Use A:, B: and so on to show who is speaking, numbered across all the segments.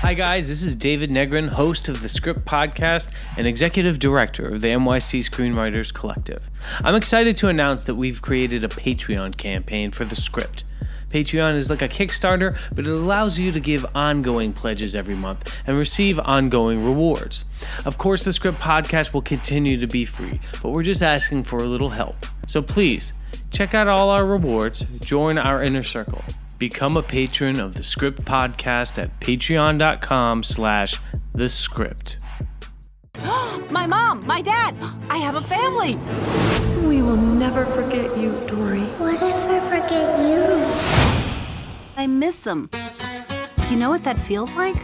A: Hi guys, this is David Negrin, host of the Script Podcast and executive director of the NYC Screenwriters Collective. I'm excited to announce that we've created a Patreon campaign for the Script. Patreon is like a Kickstarter, but it allows you to give ongoing pledges every month and receive ongoing rewards. Of course, the Script Podcast will continue to be free, but we're just asking for a little help. So please, check out all our rewards, join our inner circle. Become a patron of the Script Podcast at patreon.com/thescript.
B: My mom, my dad, I have a family.
C: We will never forget you, Dory.
D: What if I forget you?
B: I miss them. You know what that feels like?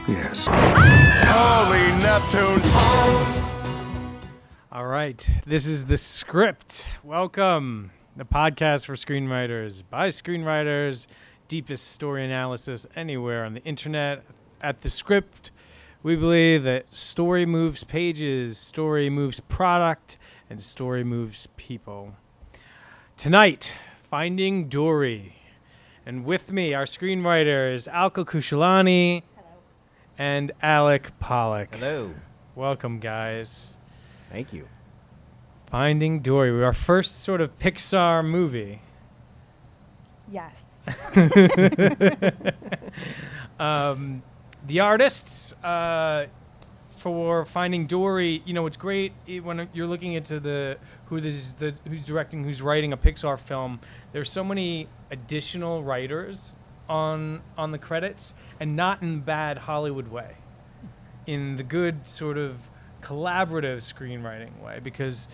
E: Yes.
F: Holy Neptune!
G: All right, this is The Script. Welcome. The podcast for screenwriters, by screenwriters, deepest story analysis anywhere on the internet. At The Script, we believe that story moves pages, story moves product, and story moves people. Tonight, Finding Dory. And with me, our screenwriters, Alka Khushalani and Alec Pollak.
H: Hello.
G: Welcome, guys.
H: Thank you.
G: Finding Dory, our first sort of Pixar movie.
I: Yes.
G: The artists for Finding Dory, you know, it's great when you're looking into who's directing, who's writing a Pixar film. There's so many additional writers on the credits, and not in the bad Hollywood way, in the good sort of collaborative screenwriting way, because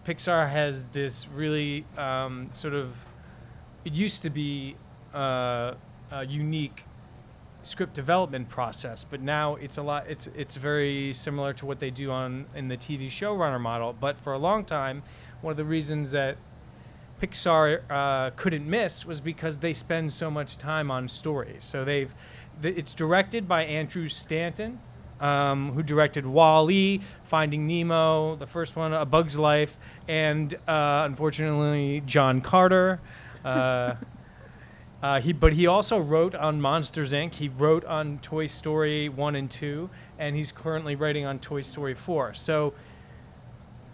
G: Pixar has this really it used to be a unique script development process, but now it's very similar to what they do in the TV Showrunner model. But for a long time, one of the reasons that Pixar couldn't miss was because they spend so much time on stories. So it's directed by Andrew Stanton, who directed Wall-E, Finding Nemo, the first one, A Bug's Life, and unfortunately John Carter. He also wrote on Monsters, Inc. He wrote on Toy Story 1 and 2, and he's currently writing on Toy Story 4. So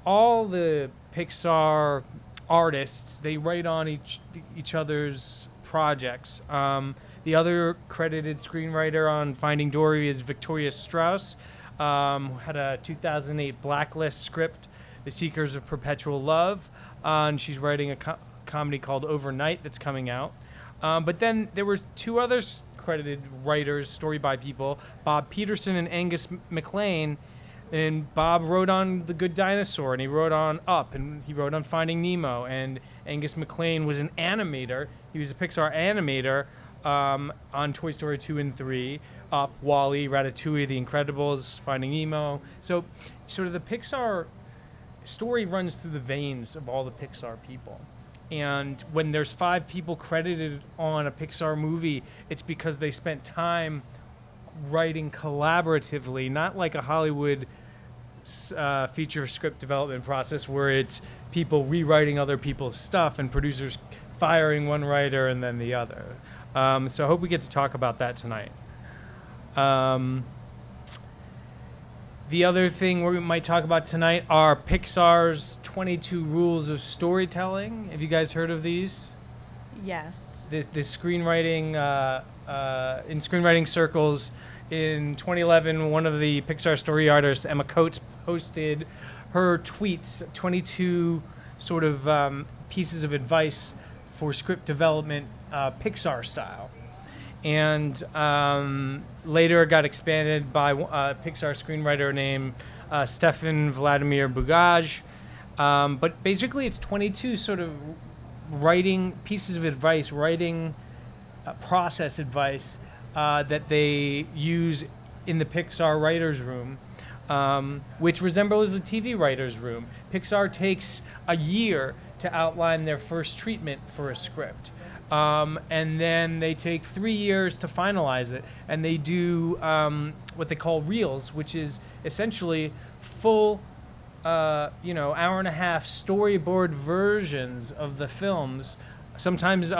G: all the Pixar artists, they write on each other's projects. The other credited screenwriter on Finding Dory is Victoria Strauss, who had a 2008 Blacklist script, The Seekers of Perpetual Love, and she's writing a comedy called Overnight that's coming out. But then there were two other credited writers, story by people, Bob Peterson and Angus MacLane. And Bob wrote on The Good Dinosaur, and he wrote on Up, and he wrote on Finding Nemo. And Angus MacLane was an animator. He was a Pixar animator on Toy Story 2 and 3, Up, Wall-E, Ratatouille, The Incredibles, Finding Nemo. So sort of the Pixar story runs through the veins of all the Pixar people. And when there's 5 people credited on a Pixar movie, it's because they spent time writing collaboratively, not like a Hollywood feature script development process where it's people rewriting other people's stuff and producers firing one writer and then the other. So I hope we get to talk about that tonight. The other thing we might talk about tonight are Pixar's 22 Rules of Storytelling. Have you guys heard of these?
I: Yes.
G: The screenwriting, in screenwriting circles, in 2011, one of the Pixar story artists, Emma Coates, posted her tweets, 22 sort of pieces of advice for script development, Pixar style. And later it got expanded by a Pixar screenwriter named Stefan Vladimir Bugaj. But basically it's 22 sort of writing pieces of advice, writing process advice that they use in the Pixar writer's room, which resembles a TV writer's room. Pixar takes a year to outline their first treatment for a script. And then they take 3 years to finalize it, and they do what they call reels, which is essentially full, hour and a half storyboard versions of the films, sometimes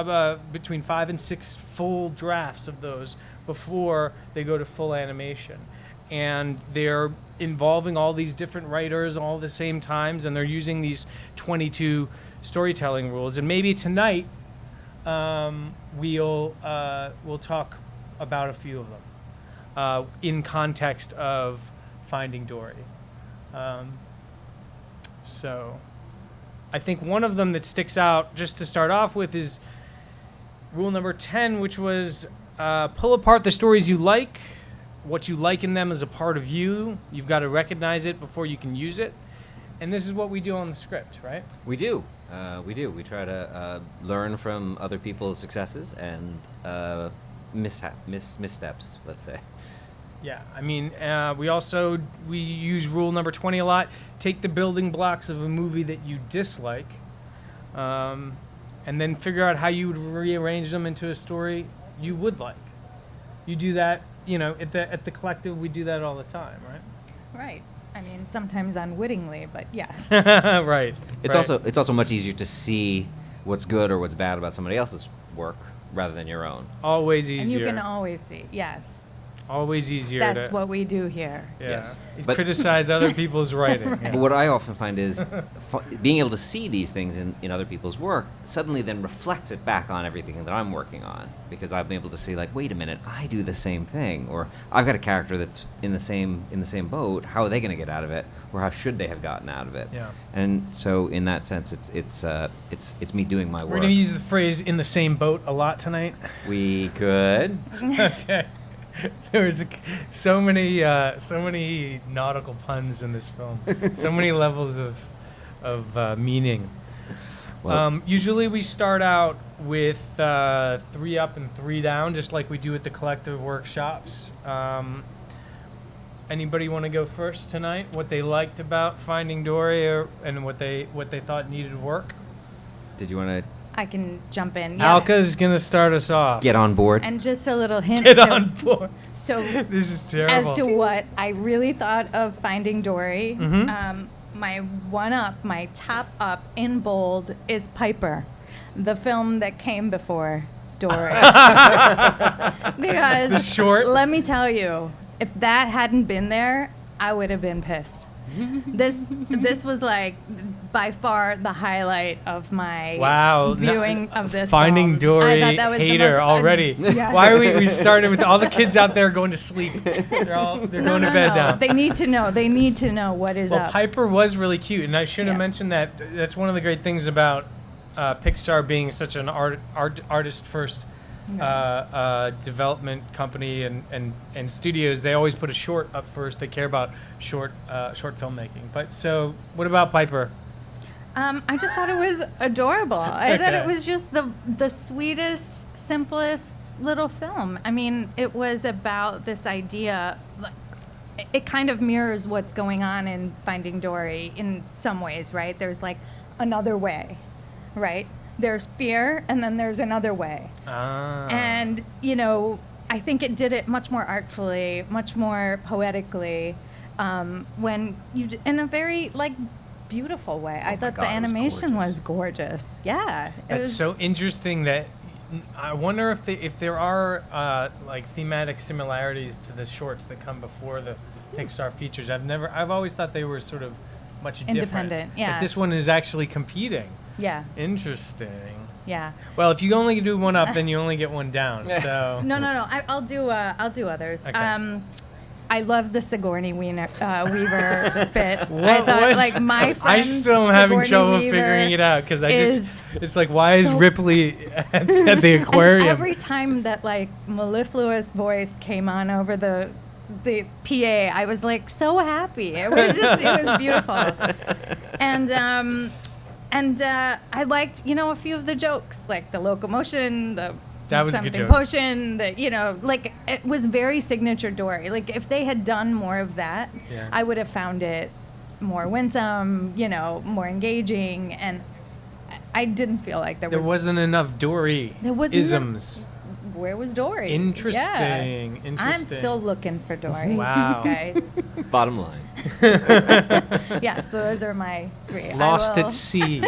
G: between 5 and 6 full drafts of those before they go to full animation. And they're involving all these different writers all at the same times, and they're using these 22 storytelling rules. And maybe tonight we'll talk about a few of them in context of Finding Dory. So I think one of them that sticks out just to start off with is rule number 10, which was pull apart the stories you like. What you like in them is a part of you. You've got to recognize it before you can use it. And this is what we do on the script, right?
E: We do. We try to learn from other people's successes and missteps, let's say.
G: Yeah, I mean, we use rule number 20 a lot. Take the building blocks of a movie that you dislike, and then figure out how you would rearrange them into a story you would like. You do that, at the collective, we do that all the time, right?
I: Right. I mean, sometimes unwittingly, but yes.
G: Right.
E: It's also much easier to see what's good or what's bad about somebody else's work rather than your own.
G: Always easier.
I: And you can always see, yes.
G: Always easier.
I: That's what we do here.
G: Yeah.
E: Yes.
G: But criticize other people's writing. Yeah.
E: But what I often find is being able to see these things in other people's work suddenly then reflects it back on everything that I'm working on, because I've been able to see, like, wait a minute, I do the same thing, or I've got a character that's in the same boat. How are they going to get out of it, or how should they have gotten out of it?
G: Yeah.
E: And so in that sense, it's me doing my work.
G: We're going to use the phrase "in the same boat" a lot tonight.
E: We could.
G: Okay. There was so many nautical puns in this film, so many levels of meaning.
E: Well,
G: Usually we start out with 3 up and 3 down, just like we do at the collective workshops. Anybody want to go first tonight? What they liked about Finding Dory, and what they thought needed work?
E: did you want to
I: I can jump in. Yeah.
G: Alka's gonna start us off.
E: get on board?
I: And just a little hint
G: Get on board.
I: to
G: This is terrible.
I: as to what I really thought of Finding Dory.
G: Mhm.
I: My my top up in bold is Piper, the film that came before Dory. Because
G: The short?
I: let me tell you, if that hadn't been there, I would have been pissed. This was like by far the highlight of my
G: Wow.
I: viewing of this
G: Finding
I: film.
G: Dory
I: I thought that was the
G: hater
I: most
G: already.
I: yeah.
G: Why are we started with all the kids out there going to sleep? They're going to bed now.
I: They need to know. They need to know what is
G: Well,
I: up.
G: Piper was really cute, and I should have
I: Yeah.
G: mentioned that. That's one of the great things about Pixar being such an artist first development company and studios. They always put a short up first. They care about short filmmaking. But so, what about Piper?
I: I just thought it was adorable. I thought
G: Okay.
I: it was just the sweetest, simplest little film. I mean, it was about this idea. Like, it kind of mirrors what's going on in Finding Dory in some ways, right? There's like another way, right? There's fear, and then there's another way.
G: Ah.
I: And, I think it did it much more artfully, much more poetically, when in a very, beautiful way. I thought
E: God,
I: the
E: it was
I: animation was gorgeous. Yeah.
G: That's so interesting that I wonder if there are thematic similarities to the shorts that come before the Pixar features. I've always thought they were sort of much
I: Independent,
G: different.
I: yeah.
G: But this one is actually competing.
I: Yeah.
G: Interesting.
I: Yeah.
G: Well, if you only do one up, then you only get one down. So
I: No. I'll do others.
G: Okay.
I: I love the Sigourney Weaver bit. I
G: What
I: thought,
G: was-
I: my friend
G: I still am having
I: Sigourney
G: trouble
I: Weaver
G: figuring it out because it's like, why is
I: so-
G: Ripley at the aquarium?
I: And every time that mellifluous voice came on over the PA, I was so happy. It was beautiful. And I liked, a few of the jokes, like the locomotion,
G: That was a
I: something
G: good joke.
I: potion, it was very signature Dory. If they had done more of that,
G: Yeah.
I: I would have found it more winsome, more engaging, and I didn't feel like there
G: wasn't enough Dory
I: There wasn't
G: isms.
I: Where was Dory?
G: Interesting.
I: Yeah.
G: Interesting.
I: I'm still looking for Dory.
G: Wow.
I: Guys.
E: Bottom line.
I: Yeah, so those are my 3.
G: Lost at sea.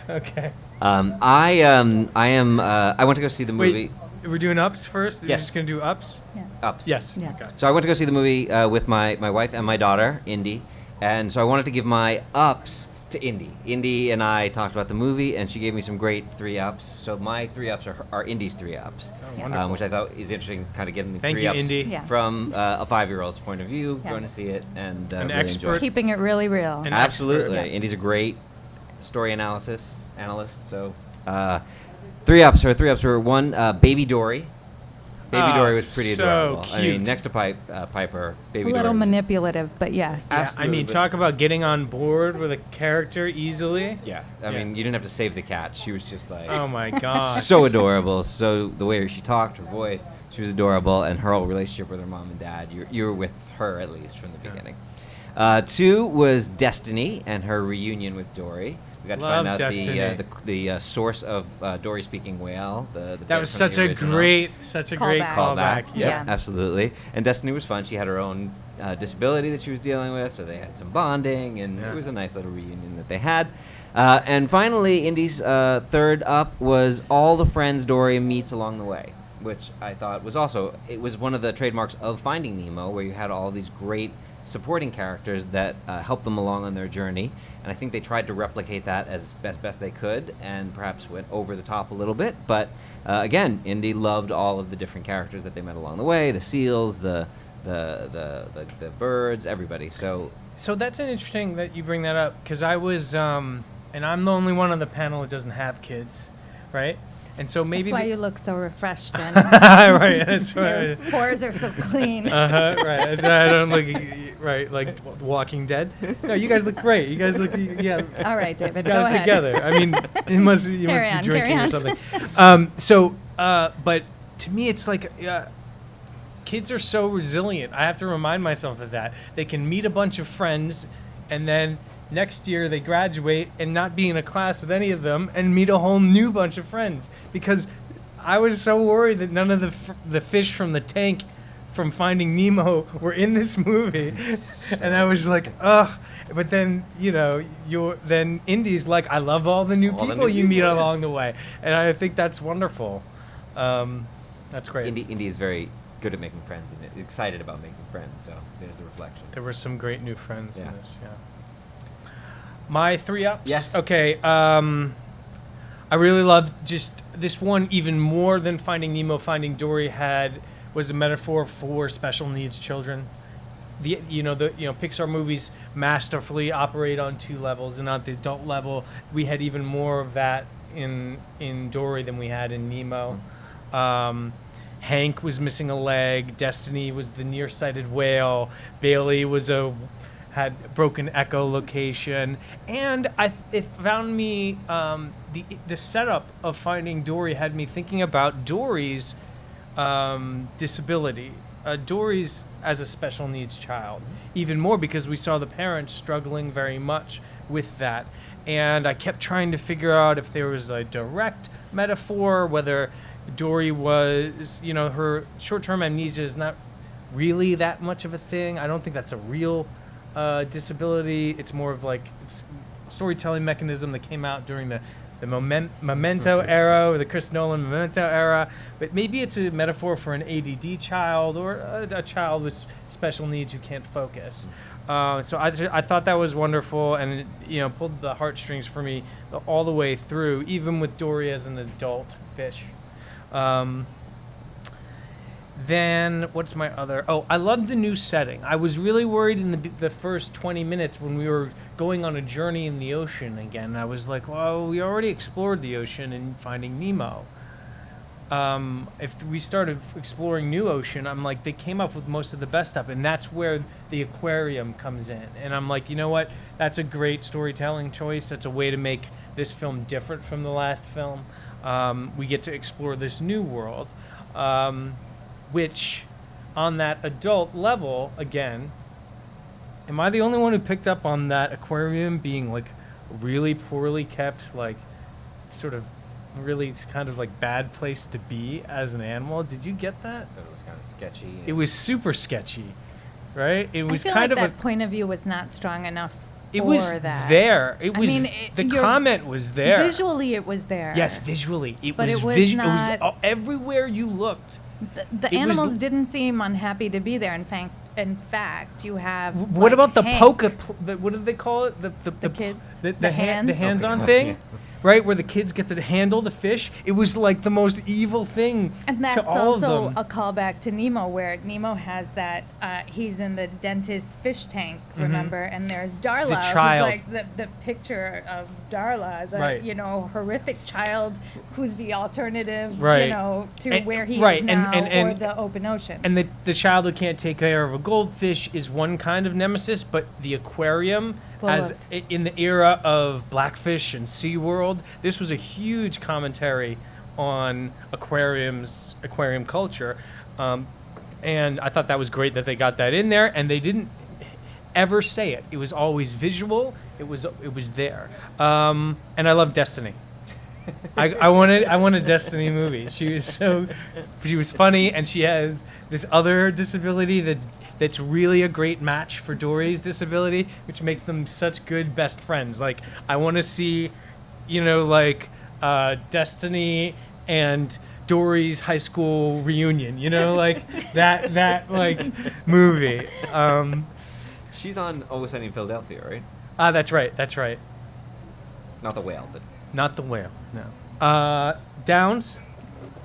G: Okay.
E: I went to go see the movie.
G: we're doing ups first. You're
E: Yes.
G: just gonna do ups.
I: Yeah.
E: Ups.
G: Yes.
I: Yeah.
G: Okay.
E: So I went to go see the movie with my wife and my daughter, Indy, and so I wanted to give my ups to Indy. Indy and I talked about the movie, and she gave me some great 3 ups. So my 3 ups are Indy's 3 ups,
G: wonderful.
E: which I thought is interesting, kind of getting the
G: Thank
E: 3
G: you,
E: ups
G: Indy.
I: Yeah.
E: from a 5-year-old's point of view,
I: Yeah.
E: going to see it, and
G: An
E: really
G: expert.
E: enjoy it.
I: Keeping it really real.
G: An
E: Absolutely,
G: expert.
E: Indy's a great story analyst. So 3 ups. Her 3 ups were 1, Baby Dory. Baby
G: Oh,
E: Dory was pretty
G: so
E: adorable. I mean,
G: cute.
E: next to Piper, Baby
I: A
E: Dory.
I: little
E: was-
I: manipulative, but yes.
G: Yeah, I
E: Absolutely,
G: mean,
E: but-
G: talk about getting on board with a character easily.
E: Yeah, I
G: Yeah.
E: mean, you didn't have to save the cat. She was just like
G: Oh my gosh.
E: so adorable. So the way she talked, her voice, she was adorable, and her whole relationship with her mom and dad. You were with her at least from the beginning. 2 was Destiny and her reunion with Dory. We got
G: Love
E: to find out
G: Destiny.
E: the source of Dory speaking whale. The
G: That
E: bit
G: was
E: from the
G: such a
E: original.
G: great
I: Callback.
G: callback.
E: Yeah,
I: Yeah.
E: absolutely. And Destiny was fun. She had her own disability that she was dealing with, so they had some bonding, and
G: Yeah.
E: it was a nice little reunion that they had. And finally, Indy's 3rd up was all the friends Dory meets along the way, which I thought was also, it was one of the trademarks of Finding Nemo, where you had all these great supporting characters that helped them along on their journey, and I think they tried to replicate that as best they could, and perhaps went over the top a little bit. But again, Indy loved all of the different characters that they met along the way: the seals, the birds, everybody. So
G: So that's an interesting that you bring that up, because I was, and I'm the only one on the panel who doesn't have kids, right? And so maybe
I: That's why you look so refreshed and
G: right. That's
I: your
G: right.
I: pores are so clean.
G: Right. That's why I don't look right like Walking Dead. No, you guys look great. You guys look
I: All right, David,
G: got
I: go
G: it
I: ahead.
G: together. I mean, you must be
I: on,
G: drinking
I: carry
G: or
I: on.
G: something. But to me, it's like kids are so resilient. I have to remind myself of that. They can meet a bunch of friends, and then next year they graduate and not be in a class with any of them, and meet a whole new bunch of friends. Because I was so worried that none of the fish from the tank from Finding Nemo were in this movie, and I was like, ugh. But then, then Indy's like, I love all the new
E: All the
G: people
E: new
G: you meet
E: people, yeah.
G: along the way, and I think that's wonderful. That's great.
E: Indy is very good at making friends and excited about making friends. So there's the reflection.
G: There were some great new friends in
E: Yeah.
G: this. Yeah. My 3 ups.
E: Yes.
G: Okay. I really loved just this one even more than Finding Nemo. Finding Dory was a metaphor for special needs children. The Pixar movies masterfully operate on 2 levels, and on the adult level, we had even more of that in Dory than we had in Nemo. Hank was missing a leg. Destiny was the nearsighted whale. Bailey had broken echolocation, and it found me the setup of Finding Dory had me thinking about Dory's disability. Dory's as a special needs child, even more because we saw the parents struggling very much with that, and I kept trying to figure out if there was a direct metaphor, whether Dory was, her short-term amnesia is not really that much of a thing. I don't think that's a real disability. It's more of like it's a storytelling mechanism that came out during the Memento era, or the Chris Nolan Memento era. But maybe it's a metaphor for an ADD child or a child with special needs who can't focus. So I thought that was wonderful, and it pulled the heartstrings for me all the way through, even with Dory as an adult fish. Then what's my other? Oh, I loved the new setting. I was really worried in the first 20 minutes when we were going on a journey in the ocean again. I was like, well, we already explored the ocean in Finding Nemo. If we started exploring new ocean, I'm like, they came up with most of the best stuff, and that's where the aquarium comes in. And I'm like, you know what? That's a great storytelling choice. That's a way to make this film different from the last film. We get to explore this new world. Which, on that adult level, again, am I the only one who picked up on that aquarium being like really poorly kept, like sort of really it's kind of like bad place to be as an animal? Did you get that?
E: I thought it was kind of sketchy.
G: It was super sketchy, right? It was
I: I feel
G: kind
I: like
G: of
I: that point of view was not strong enough
G: It
I: for
G: was
I: that.
G: there. It was the
I: you're-
G: comment was there.
I: Visually, it was there.
G: Yes, visually.
I: But it was
G: it was
I: not-
G: everywhere you looked.
I: The
G: It was-
I: animals didn't seem unhappy to be there. In fact, you have.
G: What
I: like,
G: about the
I: Hank,
G: polka? What do they call it? The
I: kids?
G: The
I: The hands?
G: hands-on thing, right? Where the kids get to handle the fish. It was like the most evil thing
I: And that's
G: to all of
I: also
G: them.
I: a callback to Nemo, where Nemo has that. He's in the dentist's fish tank, remember? And there's Darla,
G: The child.
I: who's like the picture of Darla, the
G: Right.
I: horrific child who's the alternative,
G: Right.
I: to
G: And-
I: where he
G: right,
I: is
G: and-
I: now,
G: and-
I: or the open ocean.
G: And the child who can't take care of a goldfish is one kind of nemesis, but the aquarium, as in the era of Blackfish and SeaWorld, this was a huge commentary on aquarium culture, and I thought that was great that they got that in there, and they didn't ever say it. It was always visual. It was there, and I love Destiny. I wanted a Destiny movie. She was funny, and she has this other disability that's really a great match for Dory's disability, which makes them such good best friends. Like, I want to see, Destiny and Dory's high school reunion. Like that movie.
E: She's on Always Sunny in Philadelphia, right?
G: That's right.
E: Not the whale, but
G: Not the whale. No. Downs.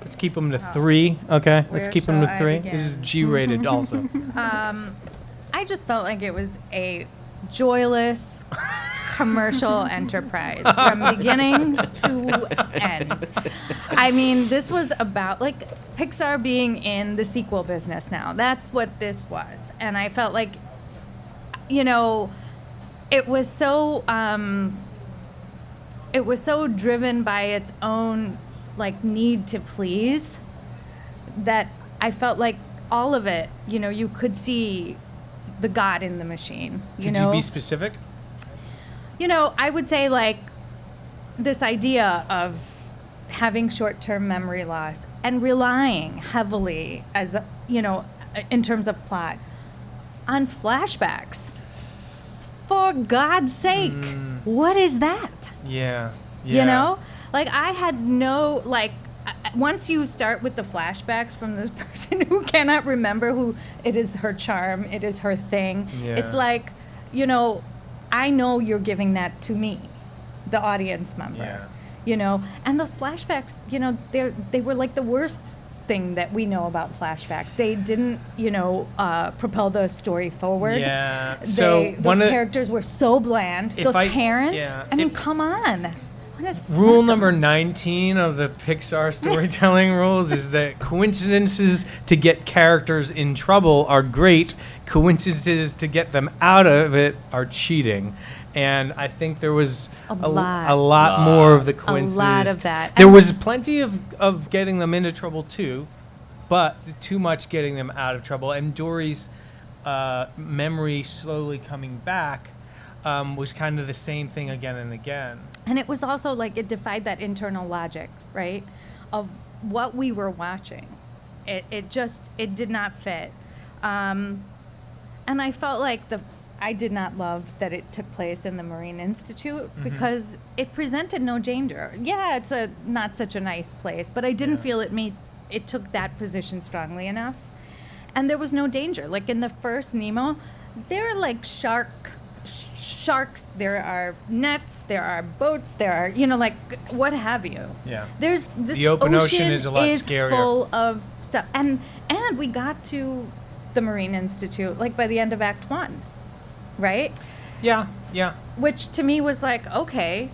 G: Let's keep them to 3. Okay. Let's
I: Where
G: keep them
I: shall
G: to
I: I
G: 3.
I: begin?
G: This is G-rated also.
I: I just felt like it was a joyless commercial enterprise from beginning to end. I mean, this was about Pixar being in the sequel business now. That's what this was. And I felt like, it was so driven by its own need to please that I felt like all of it, you could see the God in the machine.
G: Could you be specific?
I: I would say this idea of having short-term memory loss and relying heavily in terms of plot on flashbacks. For God's sake, what is that?
G: Yeah.
I: I had no once you start with the flashbacks from this person who cannot remember who it is, her charm, it is her thing.
G: Yeah.
I: It's I know you're giving that to me, the audience member.
G: Yeah.
I: And those flashbacks, they were the worst thing that we know about flashbacks. They didn't, propel the story forward.
G: Yeah. So
I: those characters were so bland. Those parents.
G: Yeah.
I: I mean, come on.
G: Rule number 19 of the Pixar storytelling rules is that coincidences to get characters in trouble are great. Coincidences to get them out of it are cheating. And I think there was a lot more of the coincidences.
I: A lot of that.
G: There was plenty of getting them into trouble too, but too much getting them out of trouble. And Dory's memory slowly coming back was kind of the same thing again and again.
I: And it was also it defied that internal logic, right, of what we were watching. It did not fit. And I felt I did not love that it took place in the Marine Institute because it presented no danger. Yeah, it's not such a nice place, but I didn't feel it took that position strongly enough. And there was no danger. In the first Nemo, there are sharks, there are nets, there are boats, there are, what have you.
G: Yeah.
I: There's this
G: The open ocean is a lot scarier.
I: Full of stuff. And we got to the Marine Institute by the end of Act 1. Right?
G: Yeah.
I: Which to me was okay,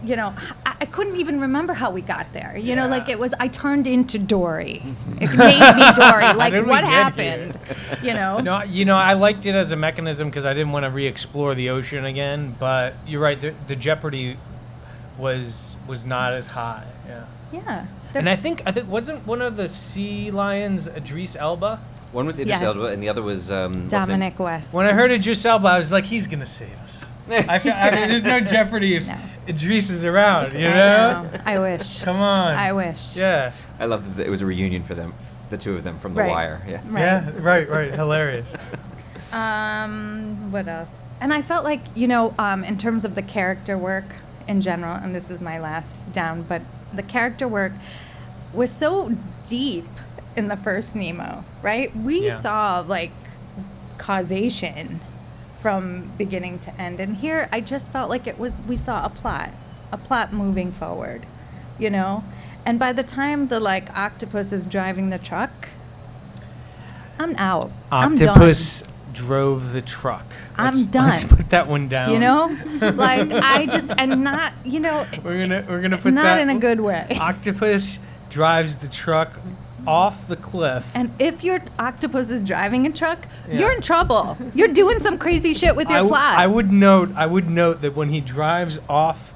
I: I couldn't even remember how we got there. It was, I turned into Dory. It made me Dory. What happened?
G: No, I liked it as a mechanism because I didn't want to re-explore the ocean again. But you're right, the jeopardy was not as high. Yeah.
I: Yeah.
G: And I think wasn't one of the sea lions Idris Elba?
E: one was Idris
I: Yes.
E: Elba and the other was
I: Dominic West.
G: When I heard Idris Elba, I was like, he's gonna save us. I mean, there's no jeopardy if
I: No.
G: Idris is around, you
I: I
G: know?
I: know. I wish.
G: Come on.
I: I wish.
G: Yeah.
E: I love that it was a reunion for them, the two of them from The
I: Right.
E: Wire. Yeah.
I: Right.
G: Yeah, right. Hilarious.
I: What else? And I felt like, in terms of the character work in general, and this is my last down, but the character work was so deep in the first Nemo, right? We saw like causation from beginning to end, and here I just felt like we saw a plot moving forward, and by the time the like octopus is driving the truck, I'm out.
G: Octopus drove the truck.
I: I'm done.
G: Let's put that one down.
I: Like I just and not
G: we're gonna put
I: not
G: that
I: in a good way.
G: Octopus drives the truck off the cliff.
I: And if your octopus is driving a truck, you're in trouble. You're doing some crazy shit with your plot.
G: I would note that when he drives off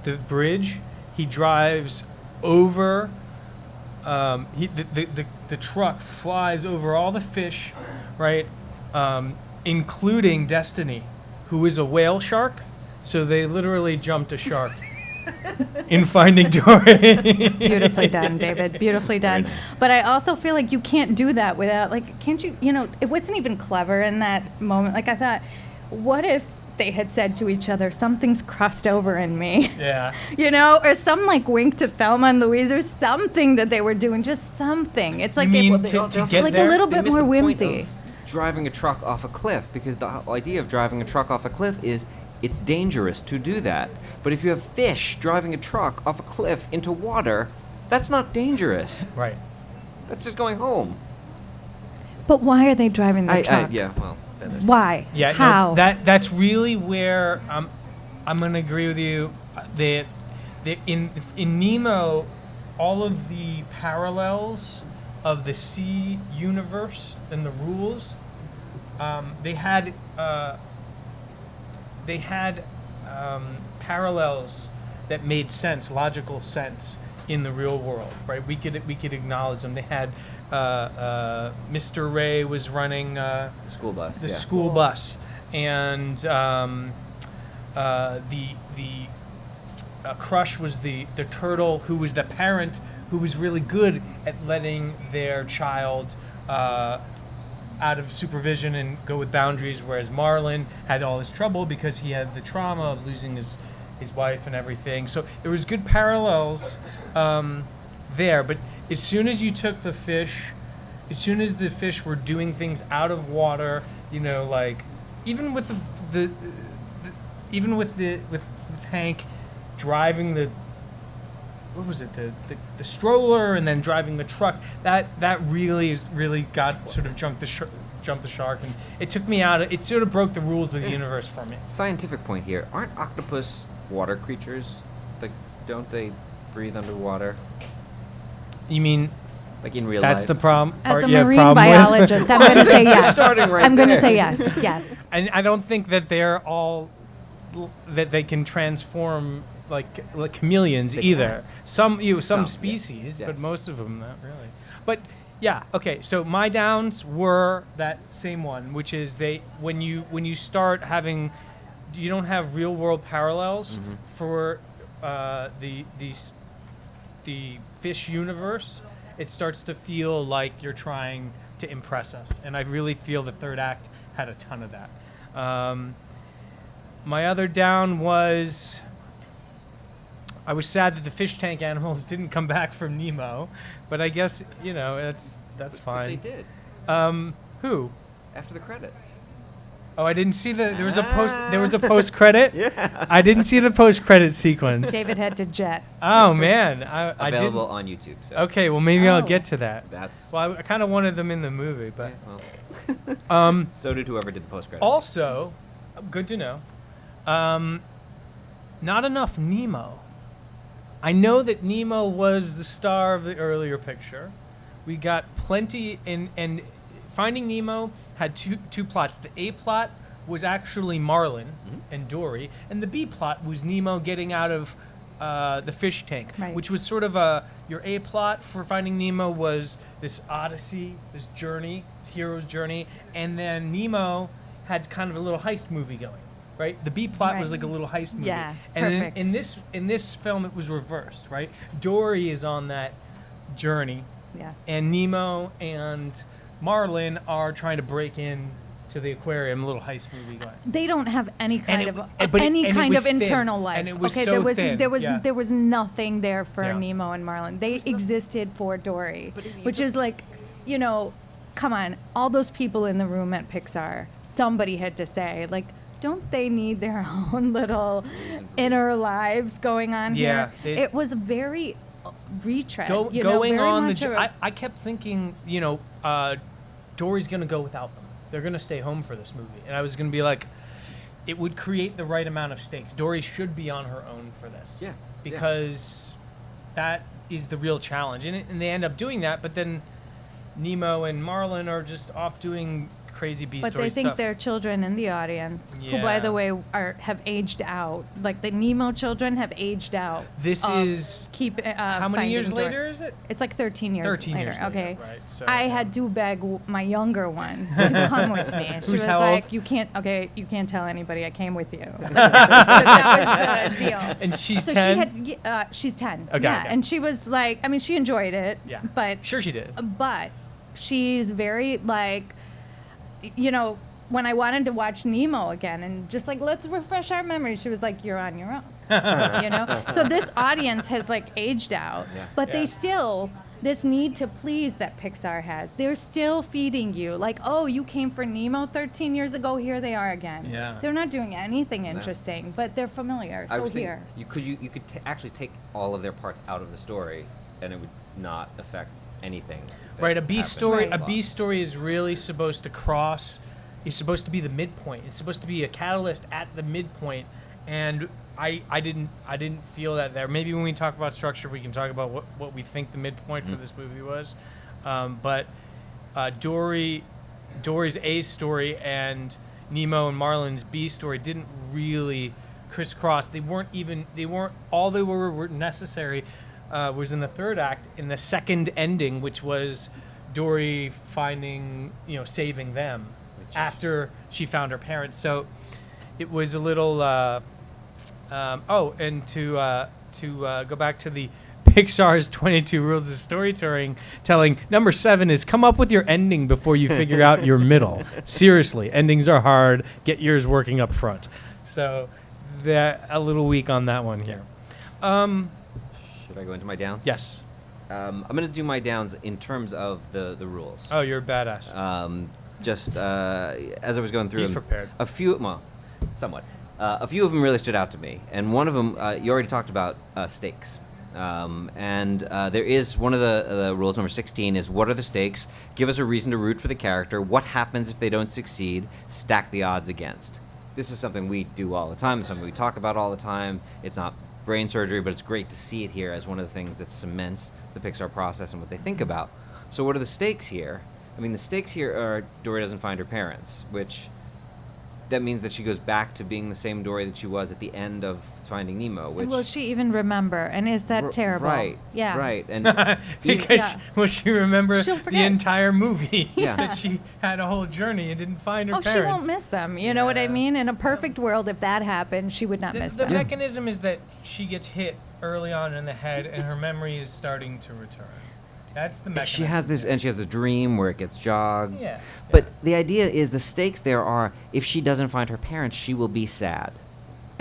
G: the bridge, he drives over. The truck flies over all the fish, right? Including Destiny, who is a whale shark. So they literally jumped a shark. In Finding Dory.
I: Beautifully done, David. Beautifully done. But I also feel like you can't do that without, like, can't you, it wasn't even clever in that moment. Like, I thought, what if they had said to each other, something's crossed over in me?
G: Yeah.
I: Or some, like, wink to Thelma and Louise or something that they were doing, just something. It's like,
G: to get
I: like
G: there?
I: a little
E: They
I: bit
E: missed
I: more
E: the point
I: whimsy.
E: of driving a truck off a cliff, because the idea of driving a truck off a cliff is it's dangerous to do that. But if you have fish driving a truck off a cliff into water, that's not dangerous.
G: Right.
E: That's just going home.
I: But why are they driving the truck?
E: Yeah, well, then there's
I: Why?
G: Yeah.
I: How?
G: No, that's really where I'm gonna agree with you. In Nemo, all of the parallels of the sea universe and the rules, they had parallels that made sense, logical sense in the real world, right? We could acknowledge them. They had Mr. Ray was running
E: the school bus.
G: the school bus, and the Crush was the turtle who was the parent who was really good at letting their child out of supervision and go with boundaries, whereas Marlin had all this trouble because he had the trauma of losing his wife and everything. So there was good parallels there, but as soon as you took the fish, as soon as the fish were doing things out of water, like even with the Hank driving the stroller and then driving the truck, that really got sort of jumped the shark, and it took me out. It sort of broke the rules of the universe for me.
E: Scientific point here: aren't octopus water creatures? Like, don't they breathe underwater?
G: You mean
E: Like in real
G: that's
E: life?
G: the problem?
I: As a
G: you have
I: marine
G: problem with?
I: biologist, I'm going to say yes.
E: starting right
I: I'm going to
E: there.
I: say yes. Yes.
G: And I don't think that they're all that they can transform like chameleons
E: They
G: either.
E: can.
G: Some
E: Some,
G: species,
E: yes.
G: but most of them not really. But yeah, okay. So my downs were that same one, which is when you start having, you don't have real world parallels for the fish universe. It starts to feel like you're trying to impress us, and I really feel the third act had a ton of that. My other down was I was sad that the fish tank animals didn't come back from Nemo, but I guess that's fine.
E: They did
G: Who?
E: after the credits.
G: Oh, I didn't see there was a post credit.
E: Yeah.
G: I didn't see the post credit sequence.
I: David had to jet.
G: Oh man, I didn't.
E: Available on YouTube. So
G: Okay, well maybe I'll
I: Oh.
G: get to that.
E: that's
G: Well, I kind of wanted them in the movie, but
E: well. So did whoever did the post credits.
G: also, good to know. Not enough Nemo. I know that Nemo was the star of the earlier picture. We got plenty and Finding Nemo had two plots. The A plot was actually Marlin and Dory, and the B plot was Nemo getting out of the fish tank,
I: Right.
G: which was sort of your A plot for Finding Nemo was this odyssey, this journey, this hero's journey, and then Nemo had kind of a little heist movie going, right? The B plot was
I: Right.
G: like a little heist movie.
I: Yeah,
G: and
I: perfect.
G: in this film it was reversed, right? Dory is on that journey,
I: Yes.
G: and Nemo and Marlin are trying to break in to the aquarium, little heist movie going.
I: They don't have any kind
G: it-
I: of
G: but it-
I: any
G: and it
I: kind
G: was
I: of
G: thin.
I: internal life.
G: And it was
I: okay,
G: so
I: there was
G: thin,
I: there was
G: yeah.
I: there was nothing there for
G: Yeah.
I: Nemo and Marlin. They existed for Dory, which is like, you know, come on, all those people in the room at Pixar, somebody had to say, like, don't they need their own little inner lives going on
G: Yeah,
I: here? It was very retread. you
G: Going
I: know, very
G: on the
I: much
G: I kept thinking, you know, Dory's gonna go without them. They're gonna stay home for this movie, and I was gonna be like, it would create the right amount of stakes. Dory should be on her own for this.
E: Yeah.
G: Because that is the real challenge, and they end up doing that. But then Nemo and Marlin are just off doing crazy B
I: But
G: story
I: they think
G: stuff.
I: they're children in the audience, who, by
G: Yeah.
I: the way, have aged out. Like the Nemo children have aged out.
G: This
I: of
G: is
I: how
G: many years later is it?
I: It's like 13 years
G: 13
I: later.
G: years later,
I: Okay.
G: right, so,
I: I
G: yeah.
I: had to beg my younger one to come with me. She was
G: how old?
I: like, "You can't. Okay, you can't tell anybody I came with you." that was the deal.
G: And she's
I: So
G: 10?
I: she had. She's 10.
G: Okay,
I: yeah,
G: okay.
I: and she was like, I mean, she enjoyed it.
G: Yeah.
I: But
G: Sure she did.
I: But she's very like, you know, when I wanted to watch Nemo again and just like, let's refresh our memories, she was like, you're on your own. You know? So this audience has like aged out, but
G: Yeah.
I: they still, this need to please that Pixar has, they're still feeding you like, oh, you came for Nemo 13 years ago, here they are again.
G: Yeah.
I: They're not doing anything interesting, but they're familiar,
E: I
I: so
E: was
I: here.
E: thinking you could actually take all of their parts out of the story, and it would not affect anything. that
G: Right, a B
E: happens
G: story.
E: in the
G: A
E: plot.
G: B story is really supposed to cross. It's supposed to be the midpoint. It's supposed to be a catalyst at the midpoint, and I didn't feel that there. Maybe when we talk about structure, we can talk about what we think the midpoint for this movie was. But Dory's A story and Nemo and Marlin's B story didn't really crisscross. They weren't all they were necessary. Was in the third act, in the second ending, which was Dory finding, saving them after she found her parents. So it was a little. And to go back to the Pixar's 22 Rules of Storytelling, number 7 is come up with your ending before you figure out your middle. Seriously, endings are hard. Get yours working up front. So they're a little weak on that one here.
E: Should I go into my downs?
G: Yes.
E: I'm going to do my downs in terms of the rules.
G: Oh, you're a badass.
E: As I was going through
G: He's
E: them,
G: prepared.
E: Somewhat. A few of them really stood out to me, and one of them you already talked about, stakes. There is one of the rules, number 16, is what are the stakes? Give us a reason to root for the character. What happens if they don't succeed? Stack the odds against. This is something we do all the time, something we talk about all the time. It's not brain surgery, but it's great to see it here as one of the things that cements the Pixar process and what they think about. So what are the stakes here? I mean, the stakes here are Dory doesn't find her parents, which that means that she goes back to being the same Dory that she was at the end of Finding Nemo. Which
I: Will she even remember? And is that terrible?
E: Right.
I: Yeah.
E: Right. And
G: Because will she remember
I: She'll
G: the
I: forget.
G: entire movie
E: Yeah.
G: that she had a whole journey and didn't find her
I: Oh,
G: parents?
I: she won't miss them. You know what I
G: Yeah.
I: mean? In a perfect world, if that happened, she would not miss
G: The
I: them.
G: mechanism is that she gets hit early on in the head and her memory is starting to return. That's the mechanism.
E: she has this dream where it gets jogged.
G: Yeah.
E: But the idea is the stakes there are if she doesn't find her parents, she will be sad.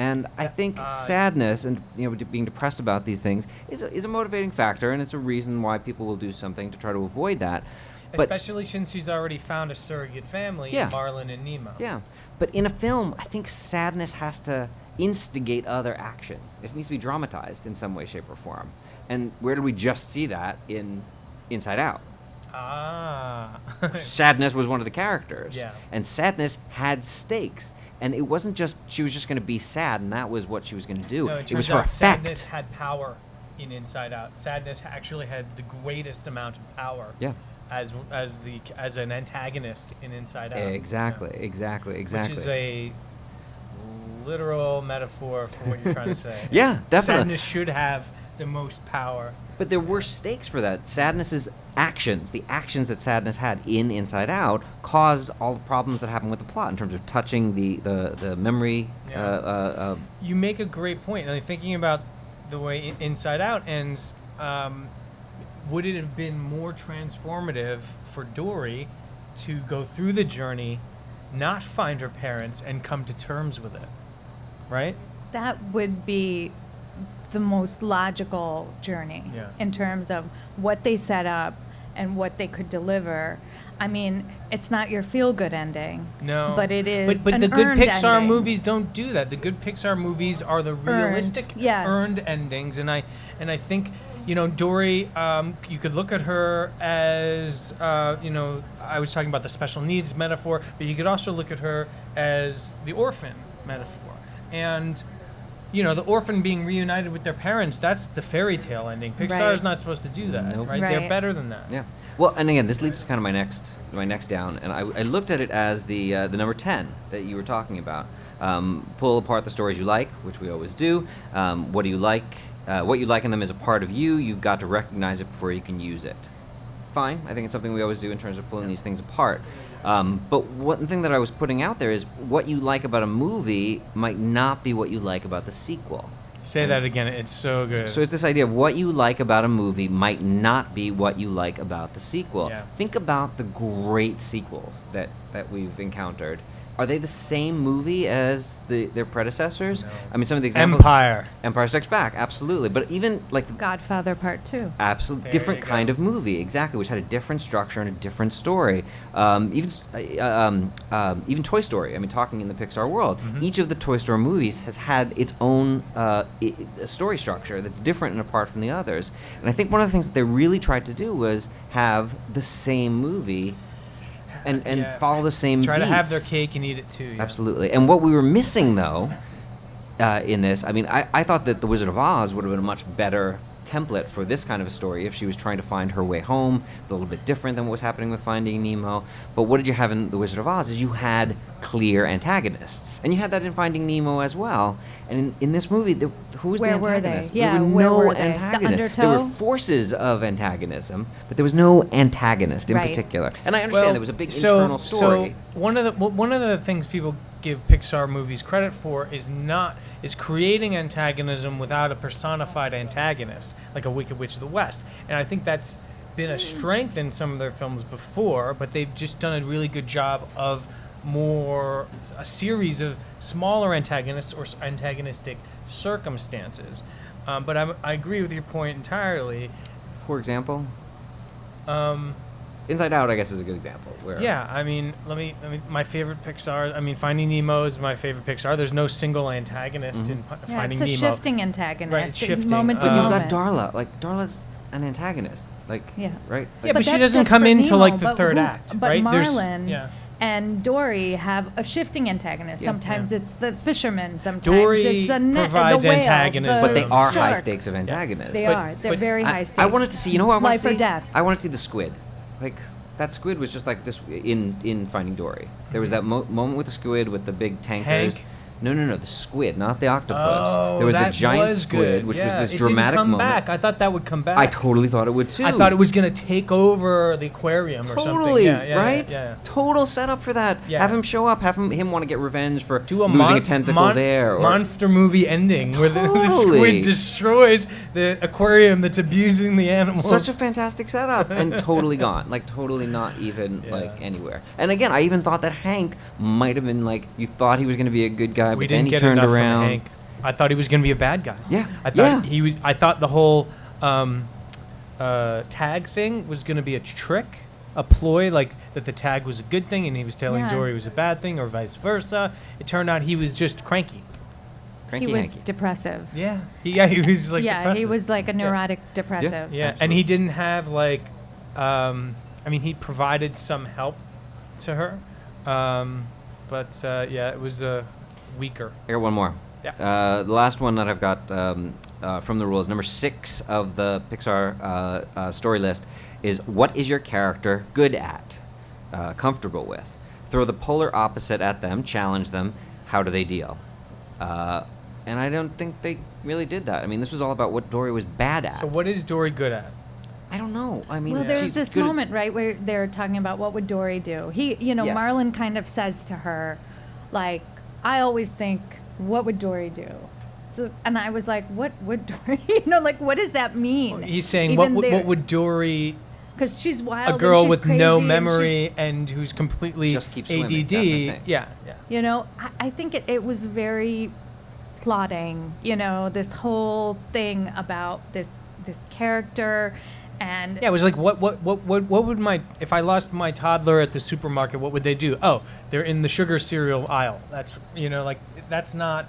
E: And I think sadness and being depressed about these things is a motivating factor, and it's a reason why people will do something to try to avoid that. But
G: Especially since she's already found a surrogate family
E: Yeah.
G: in Marlin and Nemo.
E: yeah, but in a film, I think sadness has to instigate other action. It needs to be dramatized in some way, shape, or form. And where did we just see that in Inside Out?
G: Ah.
E: Sadness was one of the characters.
G: Yeah.
E: And sadness had stakes. And it wasn't just she was just going to be sad, and that was what she was going to do.
G: No,
E: it was
G: turns
E: her
G: out
E: effect.
G: sadness had power in Inside Out. Sadness actually had the greatest amount of power.
E: Yeah.
G: As an antagonist in Inside Out.
E: Exactly,
G: Yeah.
E: exactly.
G: Which is a literal metaphor for what you're trying to say.
E: Yeah, definitely.
G: Sadness should have the most power.
E: But there were stakes for that. Sadness's actions, the actions that sadness had in Inside Out, caused all the problems that happened with the plot in terms of touching the memory.
G: Yeah. You make a great point. Like, thinking about the way Inside Out ends, would it have been more transformative for Dory to go through the journey not find her parents and come to terms with it, right?
I: That would be the most logical journey
G: Yeah.
I: in terms of what they set up and what they could deliver. I mean, it's not your feel-good ending.
G: No,
I: but it is.
G: But
I: an
G: the good
I: earned
G: Pixar
I: ending.
G: movies don't do that. The good Pixar movies are the realistic,
I: yes.
G: earned endings, and I think, you know, Dory. You could look at her as, you know, I was talking about the special needs metaphor, but you could also look at her as the orphan metaphor, and. You know, the orphan being reunited with their parents, that's the fairy tale ending. Pixar
I: Right.
G: is not supposed to do that,
E: Nope.
G: right? They're
I: Right.
G: better than that.
E: Yeah. Well, and again, this leads to kind of my next down, and I looked at it as the number 10 that you were talking about. Pull apart the stories you like, which we always do. What do you like? What you like in them is a part of you. You've got to recognize it before you can use it. Fine. I think it's something we always do in terms of pulling these things apart. But one thing that I was putting out there is what you like about a movie might not be what you like about the sequel.
G: Say that again. It's so good.
E: So it's this idea of what you like about a movie might not be what you like about the sequel.
G: Yeah.
E: Think about the great sequels that we've encountered. Are they the same movie as their predecessors?
G: No.
E: I mean, some of the examples. Empire Strikes Back, absolutely. But even like the
I: Godfather Part 2.
E: absolute
G: There
E: different
G: you go.
E: kind of movie, exactly, which had a different structure and a different story. Even Toy Story. I mean, talking in the Pixar world, each of the Toy Story movies has had its own story structure that's different and apart from the others. And I think one of the things that they really tried to do was have the same movie and
G: Yeah.
E: follow the same
G: Try to have
E: beats.
G: their cake and eat it too. Yeah.
E: Absolutely. And what we were missing, though, in this, I mean, I thought that The Wizard of Oz would have been a much better template for this kind of a story if she was trying to find her way home. It's a little bit different than what was happening with Finding Nemo. But what did you have in The Wizard of Oz is you had clear antagonists. And you had that in Finding Nemo as well. And in this movie, who was
I: Where
E: the
I: were they?
E: antagonist?
I: Yeah,
E: there were
I: where
E: no
I: were they? The
E: antagonists. There were
I: undertow?
E: forces of antagonism, but there was no antagonist in
I: Right.
E: particular. And I understand there was a big
G: so-
E: internal story.
G: So one of the things people give Pixar movies credit for is creating antagonism without a personified antagonist, like a Wicked Witch of the West. And I think that's been a strength in some of their films before, but they've just done a really good job of a series of smaller antagonists or antagonistic circumstances. But I agree with your point entirely.
E: For example? Inside Out, I guess, is a good example. Where
G: Yeah, I mean, let me. My favorite Pixar. I mean, Finding Nemo is my favorite Pixar. There's no single antagonist in
I: Yeah,
G: Finding
I: it's a
G: Nemo.
I: shifting antagonist.
G: shifting.
I: Moment to
G: You've
E: You've
I: moment.
E: got Darla. Like, Darla's an antagonist. Like,
I: Yeah.
E: right?
G: Yeah, but she
I: that's
G: doesn't
I: just
G: come
I: for
G: in till
I: Nemo,
G: like the
I: but
G: third
I: who-
G: act,
I: but
G: right?
I: Marlin
G: yeah.
I: and Dory have a shifting antagonist.
E: Yeah.
I: Sometimes it's the fisherman. Sometimes
G: Dory
I: it's the
G: provides
I: the whale,
G: antagonism.
E: But they are high
I: shark.
E: stakes of antagonists.
I: They
G: But-
I: are. They're
G: but
I: very high stakes.
E: I wanted to see, you know what I wanted
I: Life
E: to see?
I: or death.
E: I wanted to see the squid. Like, that squid was just like this in Finding Dory. There was that moment with the squid with the big tankers.
G: Hank?
E: No, the squid, not the octopus.
G: Oh,
E: there was the
G: that
E: giant
G: was
E: squid,
G: good.
E: which
G: Yeah,
E: was this
G: it
E: dramatic
G: didn't come
E: moment.
G: back. I thought that would come back.
E: I totally thought it would too.
G: I thought it was gonna take over the aquarium or something.
E: Totally,
G: Yeah,
E: right?
G: Yeah.
E: Total setup for that.
G: Yeah.
E: Have him show up. Have him want to get revenge for
G: Do a
E: losing a tentacle there. Or,
G: monster movie ending where the
E: Totally.
G: squid destroys the aquarium that's abusing the animals.
E: Such a fantastic setup, and totally gone. Like, totally not even,
G: Yeah.
E: like, anywhere. And again, I even thought that Hank might have been, like, you thought he was going to be a good guy,
G: we
E: but then
G: didn't
E: he
G: get
E: turned
G: enough
E: around.
G: from Hank. I thought he was going to be a bad guy.
E: Yeah,
G: I thought
E: yeah.
G: he was. I thought the whole tag thing was going to be a trick, a ploy, like that the tag was a good thing and he was telling
I: Yeah.
G: Dory was a bad thing, or vice versa. It turned out he was just cranky.
E: Cranky
I: He was
E: Hanky.
I: depressive.
G: Yeah, he was like
I: yeah, he
G: depressive.
I: was like a neurotic depressive.
G: Yeah, and he didn't have like, I mean, he provided some help to her, but yeah, it was weaker.
E: I got one more.
G: Yeah.
E: The last one that I've got from the rules, number 6 of the Pixar story list, is what is your character good at, comfortable with? Throw the polar opposite at them, challenge them. How do they deal? And I don't think they really did that. I mean, this was all about what Dory was bad at.
G: So what is Dory good at?
E: I don't know. I mean,
I: Well, there's
E: she's
I: this
E: good at-
I: moment, right, where they're talking about what would Dory do.
E: Yes.
I: Marlin kind of says to her, like, I always think, what would Dory do? So, and I was like, what would Dory, like, what does that mean?
G: He's saying
I: Even
G: what
I: there-
G: would Dory
I: because she's wild.
G: a girl
I: and she's
G: with
I: crazy
G: no
I: and she's-
G: memory and who's completely
E: Just keeps
G: ADD.
E: swimming, that's her thing.
G: Yeah.
I: You know, I think it was very plotting, you know, this whole thing about this character. And
G: Yeah, it was like what would my if I lost my toddler at the supermarket, what would they do? Oh, they're in the sugar cereal aisle. That's like that's not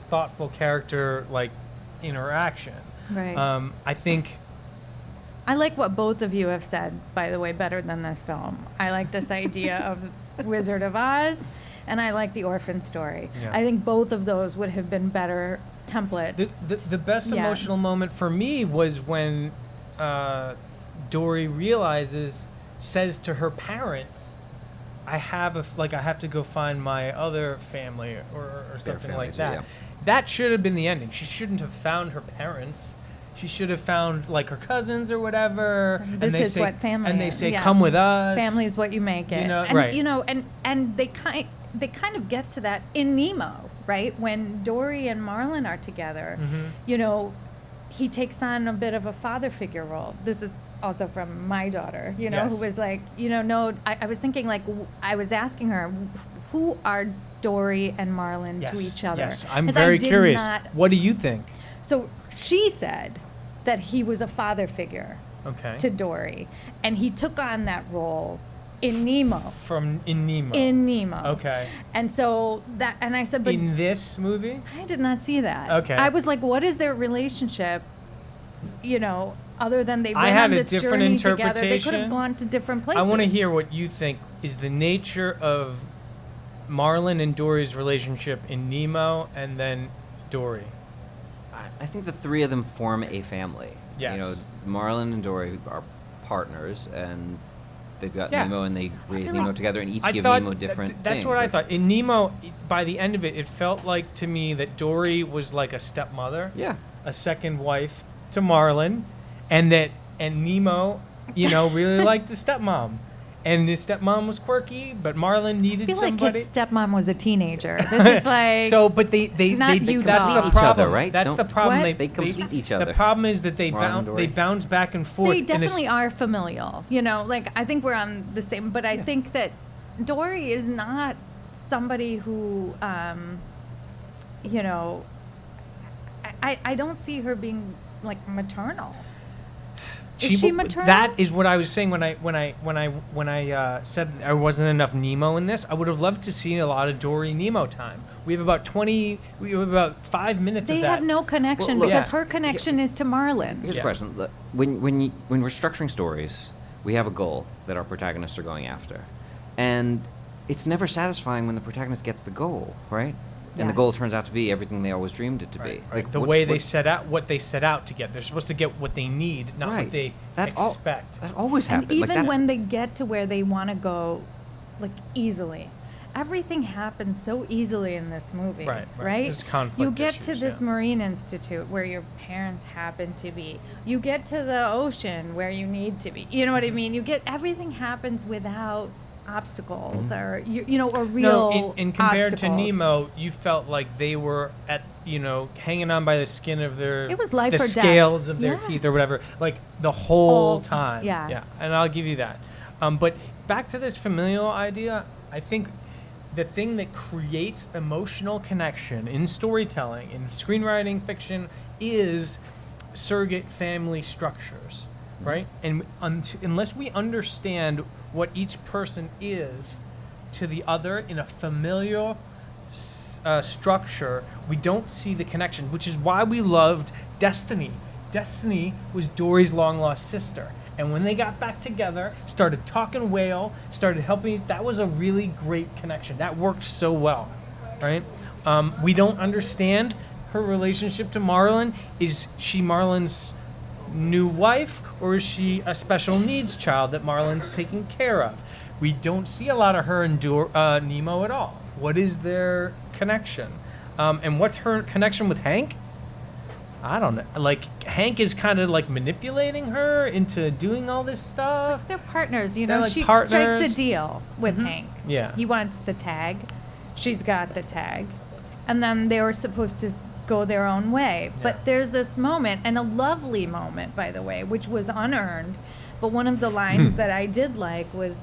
G: thoughtful character like interaction.
I: Right.
G: I think
I: I like what both of you have said, by the way, better than this film. I like this idea of Wizard of Oz, and I like the orphan story.
G: Yeah.
I: I think both of those would have been better templates.
G: the best
I: Yeah.
G: emotional moment for me was when Dory says to her parents, I have to go find my other family or something
E: family
G: like
E: too,
G: that.
E: yeah.
G: That should have been the ending. She shouldn't have found her parents. She should have found like her cousins or whatever.
I: This
G: they
I: is
G: say,
I: what family
G: And they
I: is.
G: say,
I: Yeah.
G: "Come with us."
I: Family is what you make it.
G: You know,
I: and,
G: right.
I: You know, and they kind of get to that in Nemo, right? When Dory and Marlin are together, you know, he takes on a bit of a father figure role. This is also from my daughter, you know,
G: Yes.
I: who was like, you know, no, I was thinking like, I was asking her, who are Dory and Marlin to each other?
G: Yes, I'm
I: 'Cause I
G: very
I: did
G: curious.
I: not-
G: What do you think?
I: So she said that he was a father figure
G: Okay.
I: to Dory, and he took on that role in Nemo.
G: From in Nemo.
I: In Nemo.
G: Okay.
I: And so that, and I said, but
G: In this movie?
I: I did not see that.
G: Okay.
I: I was like, what is their relationship? You know, other than they
G: I
I: went
G: had
I: on
G: a
I: this
G: different
I: journey together. They could
G: interpretation.
I: have gone to different places.
G: I want to hear what you think is the nature of Marlin and Dory's relationship in Nemo and then Dory.
E: I think the three of them form a family.
G: Yes.
E: You know, Marlin and Dory are partners, and they've got
G: Yeah.
E: Nemo, and they raise
I: feel
E: Nemo
I: like-
E: together, and each
G: I
E: give
G: thought
E: Nemo different
G: that's
E: things.
G: what I
E: Like,
G: thought. In Nemo, by the end of it, it felt like to me that Dory was like a stepmother,
E: Yeah.
G: a second wife to Marlin, and Nemo, you know, really liked the stepmom. And his stepmom was quirky, but Marlin
I: I
G: needed
I: feel like
G: somebody.
I: his stepmom was a teenager. This is like
G: So, but they
I: not
G: that's
I: Utah.
G: the
E: Each
G: problem,
E: other, right?
G: That's
E: Don't-
G: the problem.
I: What?
E: They complete each other.
G: The problem is that they
E: Marlin and Dory.
G: bounce back and forth.
I: They
G: in a
I: definitely
G: s-
I: are familial. You know, like I think we're on the same, but I think that Dory is not somebody who, you know, I don't see her being like maternal. Is she maternal?
G: That is what I was saying when I said there wasn't enough Nemo in this. I would have loved to see a lot of Dory Nemo time. We have about 5 minutes
I: They
G: of that.
I: have no connection
E: Well, look-
I: because
G: Yeah.
I: her connection is to Marlin.
E: Here's
G: Yeah.
E: a question. Look, when we're structuring stories, we have a goal that our protagonists are going after. And it's never satisfying when the protagonist gets the goal, right? And the
I: Yes.
E: goal turns out to be everything they always dreamed it to be.
G: Right. The
E: what-
G: way they
E: what-
G: set out, what they set out to get. They're supposed to get what they need, not
E: Right.
G: what they
E: That
G: expect.
E: That always
I: And
E: happens.
I: even when they get to where they want to go, like easily, everything happens so easily in this movie.
G: Right, right.
I: Right.
G: There's conflict
I: You get to
G: issues,
I: this
G: yeah.
I: Marine Institute where your parents happen to be. You get to the ocean where you need to be. You know what I mean? You get everything happens without obstacles or you know or real
G: No, in compared
I: obstacles.
G: to Nemo, you felt like they were at hanging on by the skin of their
I: It was life
G: the
I: or death.
G: scales of their
I: Yeah.
G: teeth or whatever, like the whole
I: All
G: time.
I: time, yeah.
G: yeah, and I'll give you that. But back to this familial idea, I think the thing that creates emotional connection in storytelling, in screenwriting, fiction, is surrogate family structures, right? And unless we understand what each person is to the other in a familial structure, we don't see the connection, which is why we loved Destiny. Destiny was Dory's long-lost sister. And when they got back together, started talking whale, started helping, that was a really great connection. That worked so well, right? We don't understand her relationship to Marlin. Is she Marlin's new wife, or is she a special needs child that Marlin's taking care of? We don't see a lot of her and Nemo at all. What is their connection? And what's her connection with Hank? I don't know. Like, Hank is kind of like manipulating her into doing all this stuff.
I: They're partners, you
G: They're
I: know.
G: like
I: She
G: partners.
I: strikes a deal with Hank.
G: Yeah.
I: He wants the tag. She's got the tag. And then they were supposed to go their own way.
G: Yeah.
I: But there's this moment, and a lovely moment, by the way, which was unearned, But one of the lines that I did like was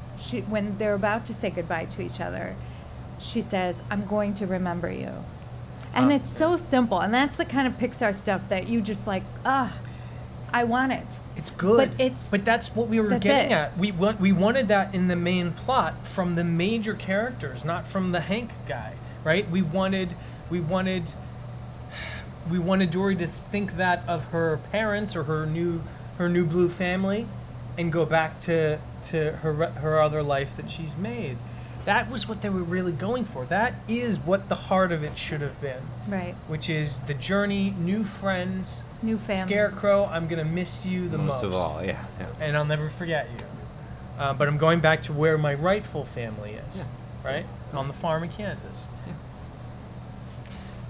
I: when they're about to say goodbye to each other, she says, "I'm going to remember you." And it's so simple. And that's the kind of Pixar stuff that you just like, I want it.
G: It's good. But that's what we were getting at. We wanted that in the main plot from the major characters, not from the Hank guy, right? We wanted Dory to think that of her parents or her new blue family, and go back to her other life that she's made. That was what they were really going for. That is what the heart of it should have been.
I: Right.
G: Which is the journey, new friends,
I: new family.
G: Scarecrow, I'm going to miss you the most.
E: Most of all, yeah.
G: And I'll never forget you. But I'm going back to where my rightful family is, right? On the farm in Kansas.
E: Yeah.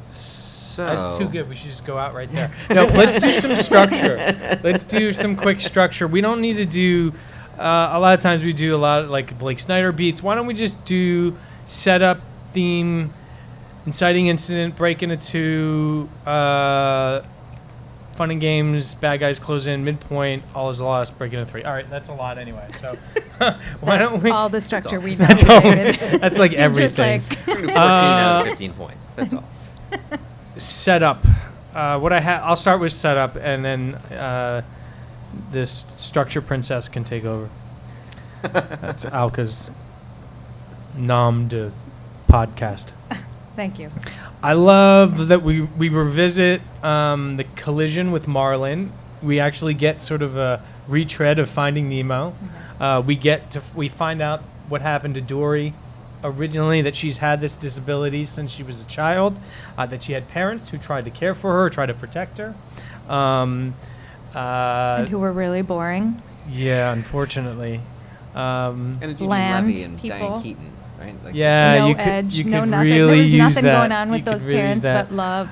E: So
G: That's too good. We should just go out right there. No, let's do some structure. Let's do some quick structure. We don't need to do... a lot of times we do a lot of like Blake Snyder beats. Why don't we just do setup, theme, inciting incident, break into two, fun and games, bad guys close in, midpoint, all is lost, break into three. All right, that's a lot anyway. So why don't we?
I: All the structure we know.
G: That's all. That's like everything.
I: Just like
E: 14 out of 15 points. That's all.
G: Setup. I'll start with setup, and then this structure princess can take over. That's Alka's nom de podcast.
I: Thank you.
G: I love that we revisit the collision with Marlin. We actually get sort of a retread of Finding Nemo. We find out what happened to Dory originally, that she's had this disability since she was a child, that she had parents who tried to care for her, tried to protect her.
I: And who were really boring.
G: Yeah, unfortunately.
E: And it's
I: Bland
E: Levy and
I: people.
E: Diane Keaton, right? Like
G: Yeah,
I: No
G: you could
I: edge,
G: you
I: no
G: could
I: nothing.
G: really
I: There was
G: use
I: nothing
G: that.
I: going on with
G: You could
I: those
G: really use
I: parents
G: that.
I: but love.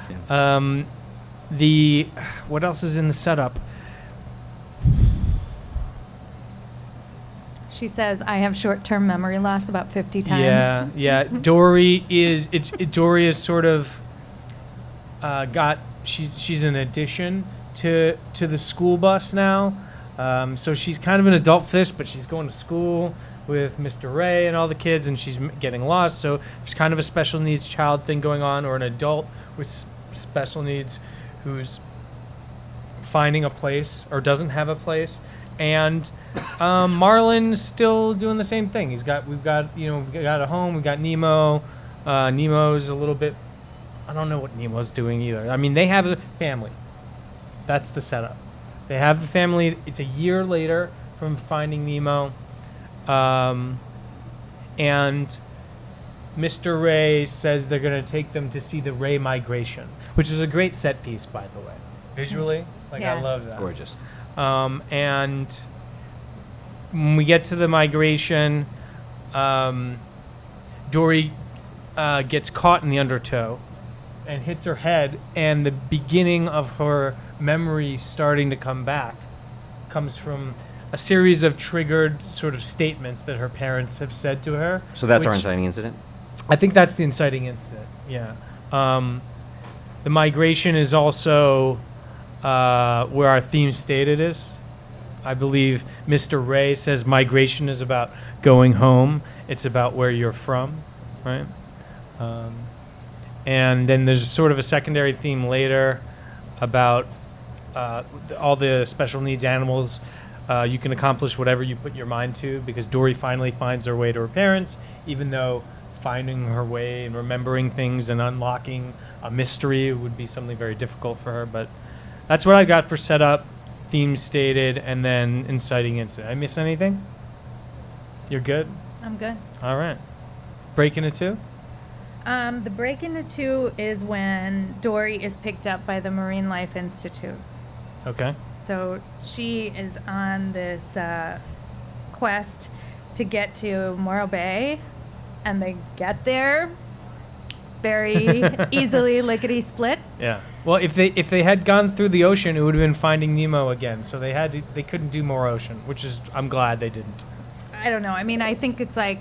G: What else is in the setup?
I: She says, "I have short-term memory loss about 50 times."
G: Yeah. Dory is sort of she's an addition to the school bus now. So she's kind of an adult fish, but she's going to school with Mr. Ray and all the kids, and she's getting lost. So there's kind of a special needs child thing going on, or an adult with special needs who's finding a place or doesn't have a place. And Marlin's still doing the same thing. We've got a home. We've got Nemo. Nemo's a little bit. I don't know what Nemo's doing either. I mean, they have a family. That's the setup. They have the family. It's a year later from Finding Nemo, and Mr. Ray says they're going to take them to see the Ray migration, which is a great set piece, by the way. Visually,
I: Yeah.
G: I love that.
E: gorgeous.
G: And when we get to the migration, Dory gets caught in the undertow and hits her head, and the beginning of her memory starting to come back comes from a series of triggered sort of statements that her parents have said to her.
E: So that's our
G: which-
E: inciting incident?
G: I think that's the inciting incident, yeah. The migration is also where our theme stated is. I believe Mr. Ray says migration is about going home. It's about where you're from, right? And then there's sort of a secondary theme later about all the special needs animals. You can accomplish whatever you put your mind to, because Dory finally finds her way to her parents, even though finding her way and remembering things and unlocking a mystery would be something very difficult for her. But that's what I got for setup, theme stated, and then inciting incident. I miss anything? You're good?
I: I'm good.
G: All right. Break into two?
I: The break into two is when Dory is picked up by the Marine Life Institute.
G: Okay.
I: So she is on this quest to get to Morro Bay, and they get there very easily, lickety split.
G: Yeah. Well, if they had gone through the ocean, it would have been Finding Nemo again. So they couldn't do more ocean, which is I'm glad they didn't.
I: I don't know. I mean, I think it's like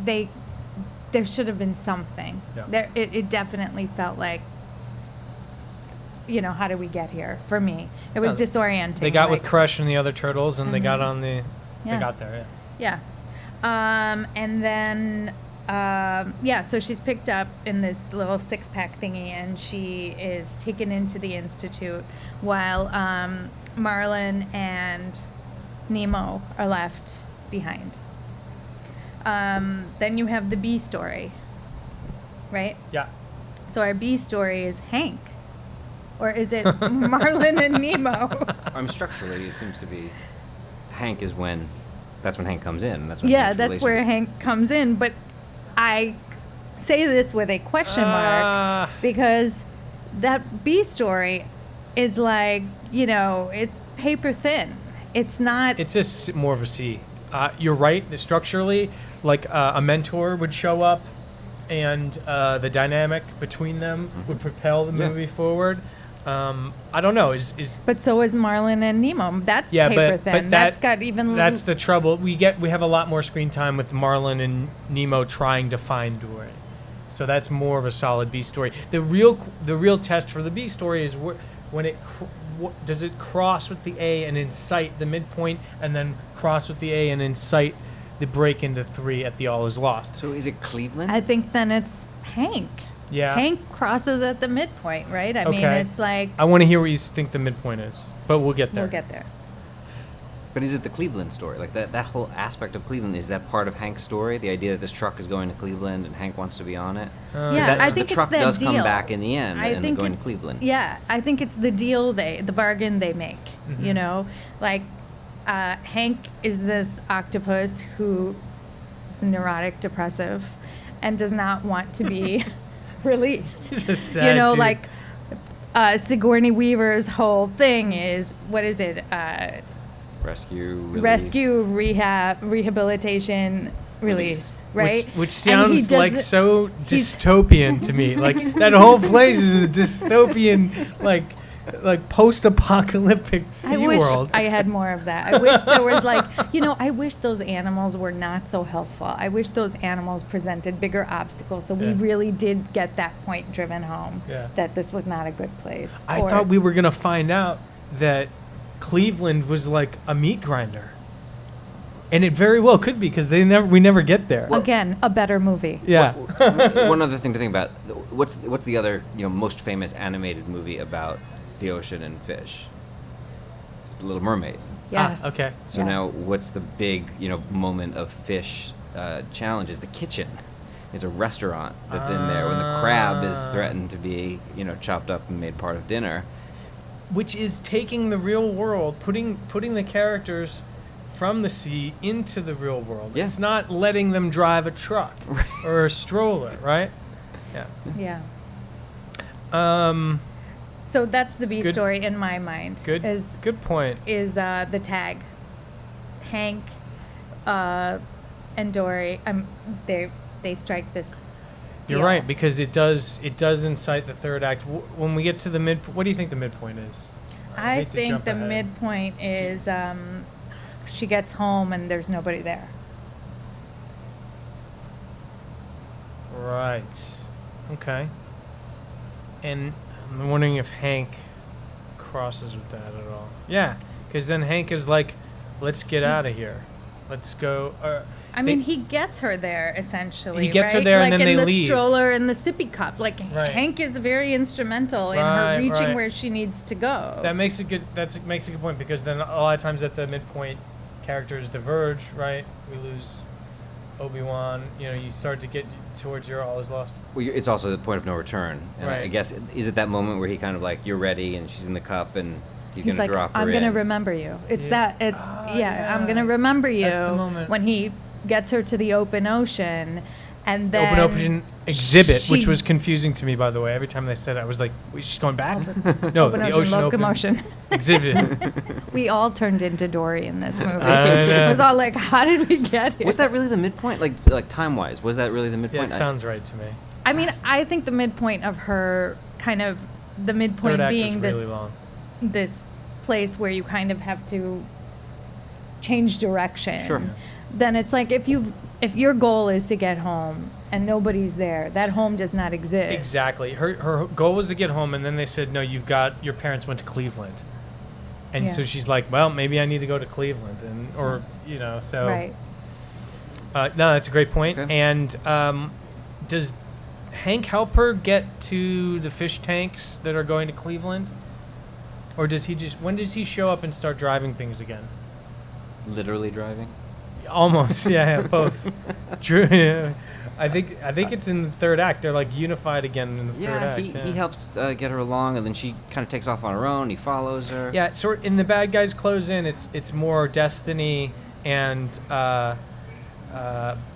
I: there should have been something.
G: Yeah.
I: It definitely felt like, how did we get here? For me, it was disorienting.
G: They got with
I: like-
G: Crush and the other turtles, and they got on the they got there.
I: Yeah. And then, so she's picked up in this little 6-pack thingy, and she is taken into the institute while Marlin and Nemo are left behind. Then you have the B story, right?
G: Yeah.
I: So our B story is Hank. Or is it Marlin and Nemo?
E: Structurally, it seems to be Hank is when, that's when Hank comes in. That's when
I: Yeah,
E: Hank's
I: that's where
E: relationship-
I: Hank comes in. But I say this with a question mark because that B story is like, it's paper thin. It's not.
G: It's more of a C. You're right. Structurally, like a mentor would show up, and the dynamic between them would propel the movie forward. I don't know.
I: But so is Marlin and Nemo. That's
G: yeah,
I: paper
G: but
I: thin. That's got even.
G: That's the trouble. We have a lot more screen time with Marlin and Nemo trying to find Dory. So that's more of a solid B story. The real test for the B story is when it does it cross with the A and incite the midpoint, and then cross with the A and incite the break into 3 at the All Is Lost.
E: So is it Cleveland?
I: I think then it's Hank.
G: Yeah.
I: Hank crosses at the midpoint, right? I mean,
G: Okay.
I: it's like.
G: I want to hear what you think the midpoint is, but we'll get there.
I: We'll get there.
E: But is it the Cleveland story? Like that whole aspect of Cleveland, is that part of Hank's story? The idea that this truck is going to Cleveland and Hank wants to be on it?
I: Yeah, I think
E: the truck
I: it's that
E: does
I: deal.
E: come back in the end
I: I
E: and
I: think
E: going to
I: it's-
E: Cleveland.
I: Yeah, I think it's the deal the bargain they make. Like Hank is this octopus who is neurotic, depressive, and does not want to be released.
G: He's a sad dude.
I: Like Sigourney Weaver's whole thing is, what is it? Rescue, rehabilitation, release, right?
G: Which
I: And he
G: sounds like
I: doesn't-
G: so
I: he's-
G: dystopian to me. Like that whole place is a dystopian, like post-apocalyptic
I: I wish
G: SeaWorld.
I: I had more of that. I wish there was I wish those animals were not so helpful. I wish those animals presented bigger obstacles so we
G: Yeah.
I: really did get that point driven home
G: Yeah.
I: that this was not a good place.
G: I thought we were gonna find out that Cleveland was like a meat grinder, and it very well could be because we never get there.
I: Again, a better movie.
G: Yeah.
E: One other thing to think about: what's the other most famous animated movie about the ocean and fish? It's The Little Mermaid.
I: Yes.
G: Okay.
E: So now, what's the big moment of fish challenge? Is the kitchen? Is a restaurant that's in there when the crab is threatened to be chopped up and made part of dinner.
G: Which is taking the real world, putting the characters from the sea into the real world.
E: Yeah.
G: It's not letting them drive a truck or a stroller, right? Yeah.
I: Yeah. So that's the B
G: Good-
I: story in my mind.
G: Good.
I: Is
G: Good point.
I: the tag. Hank and Dory. They strike this.
G: You're
I: deal.
G: right, because it does incite the third act. When we get to the what do you think the midpoint is?
I: I
G: hate to
I: think
G: jump
I: the
G: ahead.
I: midpoint is she gets home and there's nobody there.
G: Right. Okay. And I'm wondering if Hank crosses with that at all. Yeah, because then Hank is like, let's get out of here. Let's go.
I: I mean, he gets her there essentially.
G: He gets her
I: right?
G: there and
I: like
G: then
I: in
G: they
I: the
G: leave.
I: stroller and the sippy cup. Like
G: Right.
I: Hank is very instrumental in her
G: Right,
I: reaching
G: right.
I: where she needs to go.
G: That makes a good point, because then a lot of times at the midpoint, characters diverge. Right. We lose Obi-Wan. You start to get towards your All Is Lost.
E: Well, it's also the point of no return. And I
G: Right.
E: guess, is it that moment where he kind of like, you're ready, and she's in the cup, and he's
I: He's
E: going to
I: like,
E: drop her
I: I'm
E: in?
I: gonna remember you. It's
G: Yeah.
I: I'm gonna remember you.
G: That's the moment.
I: When he gets her to the open ocean, and then
G: Open ocean exhibit, which
I: she-
G: was confusing to me, by the way. Every time they said it, I was like, wait, she's going back? No,
I: open
G: the
I: ocean
G: ocean
I: locomotion.
G: open exhibit.
I: We all turned into Dory in this movie.
G: I know.
I: It was all like, how did we get here?
E: Was that really the midpoint? Like time-wise, was that really the
G: Yeah,
E: midpoint?
G: it sounds right to me.
I: I mean, I think the midpoint of her the midpoint
G: Third act
I: being
G: was really long.
I: this place where you kind of have to change direction.
E: Sure.
I: Then it's like if your goal is to get home and nobody's there, that home does not exist.
G: Exactly. Her goal was to get home, and then they said, no, your parents went to Cleveland. And
I: Yeah.
G: so she's like, well, maybe I need to go to Cleveland, so.
I: Right.
G: No, that's a great point.
E: Okay.
G: And does Hank help her get to the fish tanks that are going to Cleveland? Or does he when does he show up and start driving things again?
E: Literally driving.
G: Almost, yeah, both. True. Yeah. I think it's in the third act. They're like unified again in the third act.
E: He helps get her along, and then she kind of takes off on her own. He follows her.
G: Yeah, so in the bad guys close in, it's more Destiny and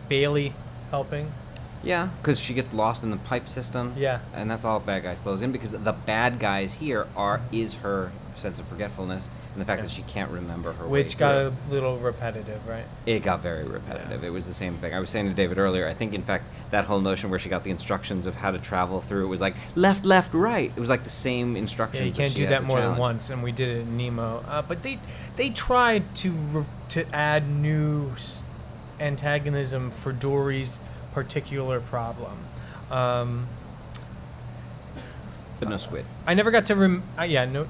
G: Bailey helping.
E: Yeah, because she gets lost in the pipe system.
G: Yeah.
E: And that's all bad guys close in, because the bad guys here is her sense of forgetfulness and the fact that she can't remember her way
G: Which got
E: through.
G: a little repetitive, right?
E: It got very repetitive.
G: Yeah.
E: It was the same thing. I was saying to David earlier, I think, in fact, that whole notion where she got the instructions of how to travel through, it was like left, left, right. It was like the same instructions.
G: Yeah, you can't
E: she
G: do
E: had
G: that
E: to
G: more than
E: challenge.
G: once, and we did it in Nemo. But they tried to add new antagonism for Dory's particular problem.
E: But no squid.
G: I never got to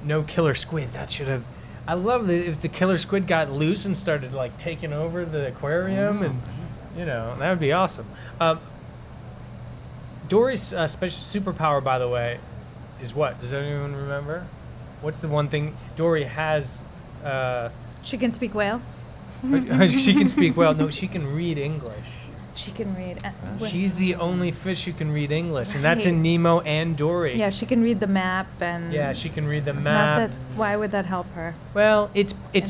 G: no killer squid. That should have. I love that if the killer squid got loose and started like taking over the aquarium, and that would be awesome. Dory's special superpower, by the way, is what? Does anyone remember? What's the one thing Dory has?
I: She can speak whale.
G: She can speak well. No, she can read English.
I: She can read.
G: She's the only fish who can read English, and that's in
I: Right.
G: Nemo and Dory.
I: Yeah, she can read the map and.
G: Yeah, she can read the
I: Not
G: map.
I: that. Why would that help her?
G: Well, it's
I: You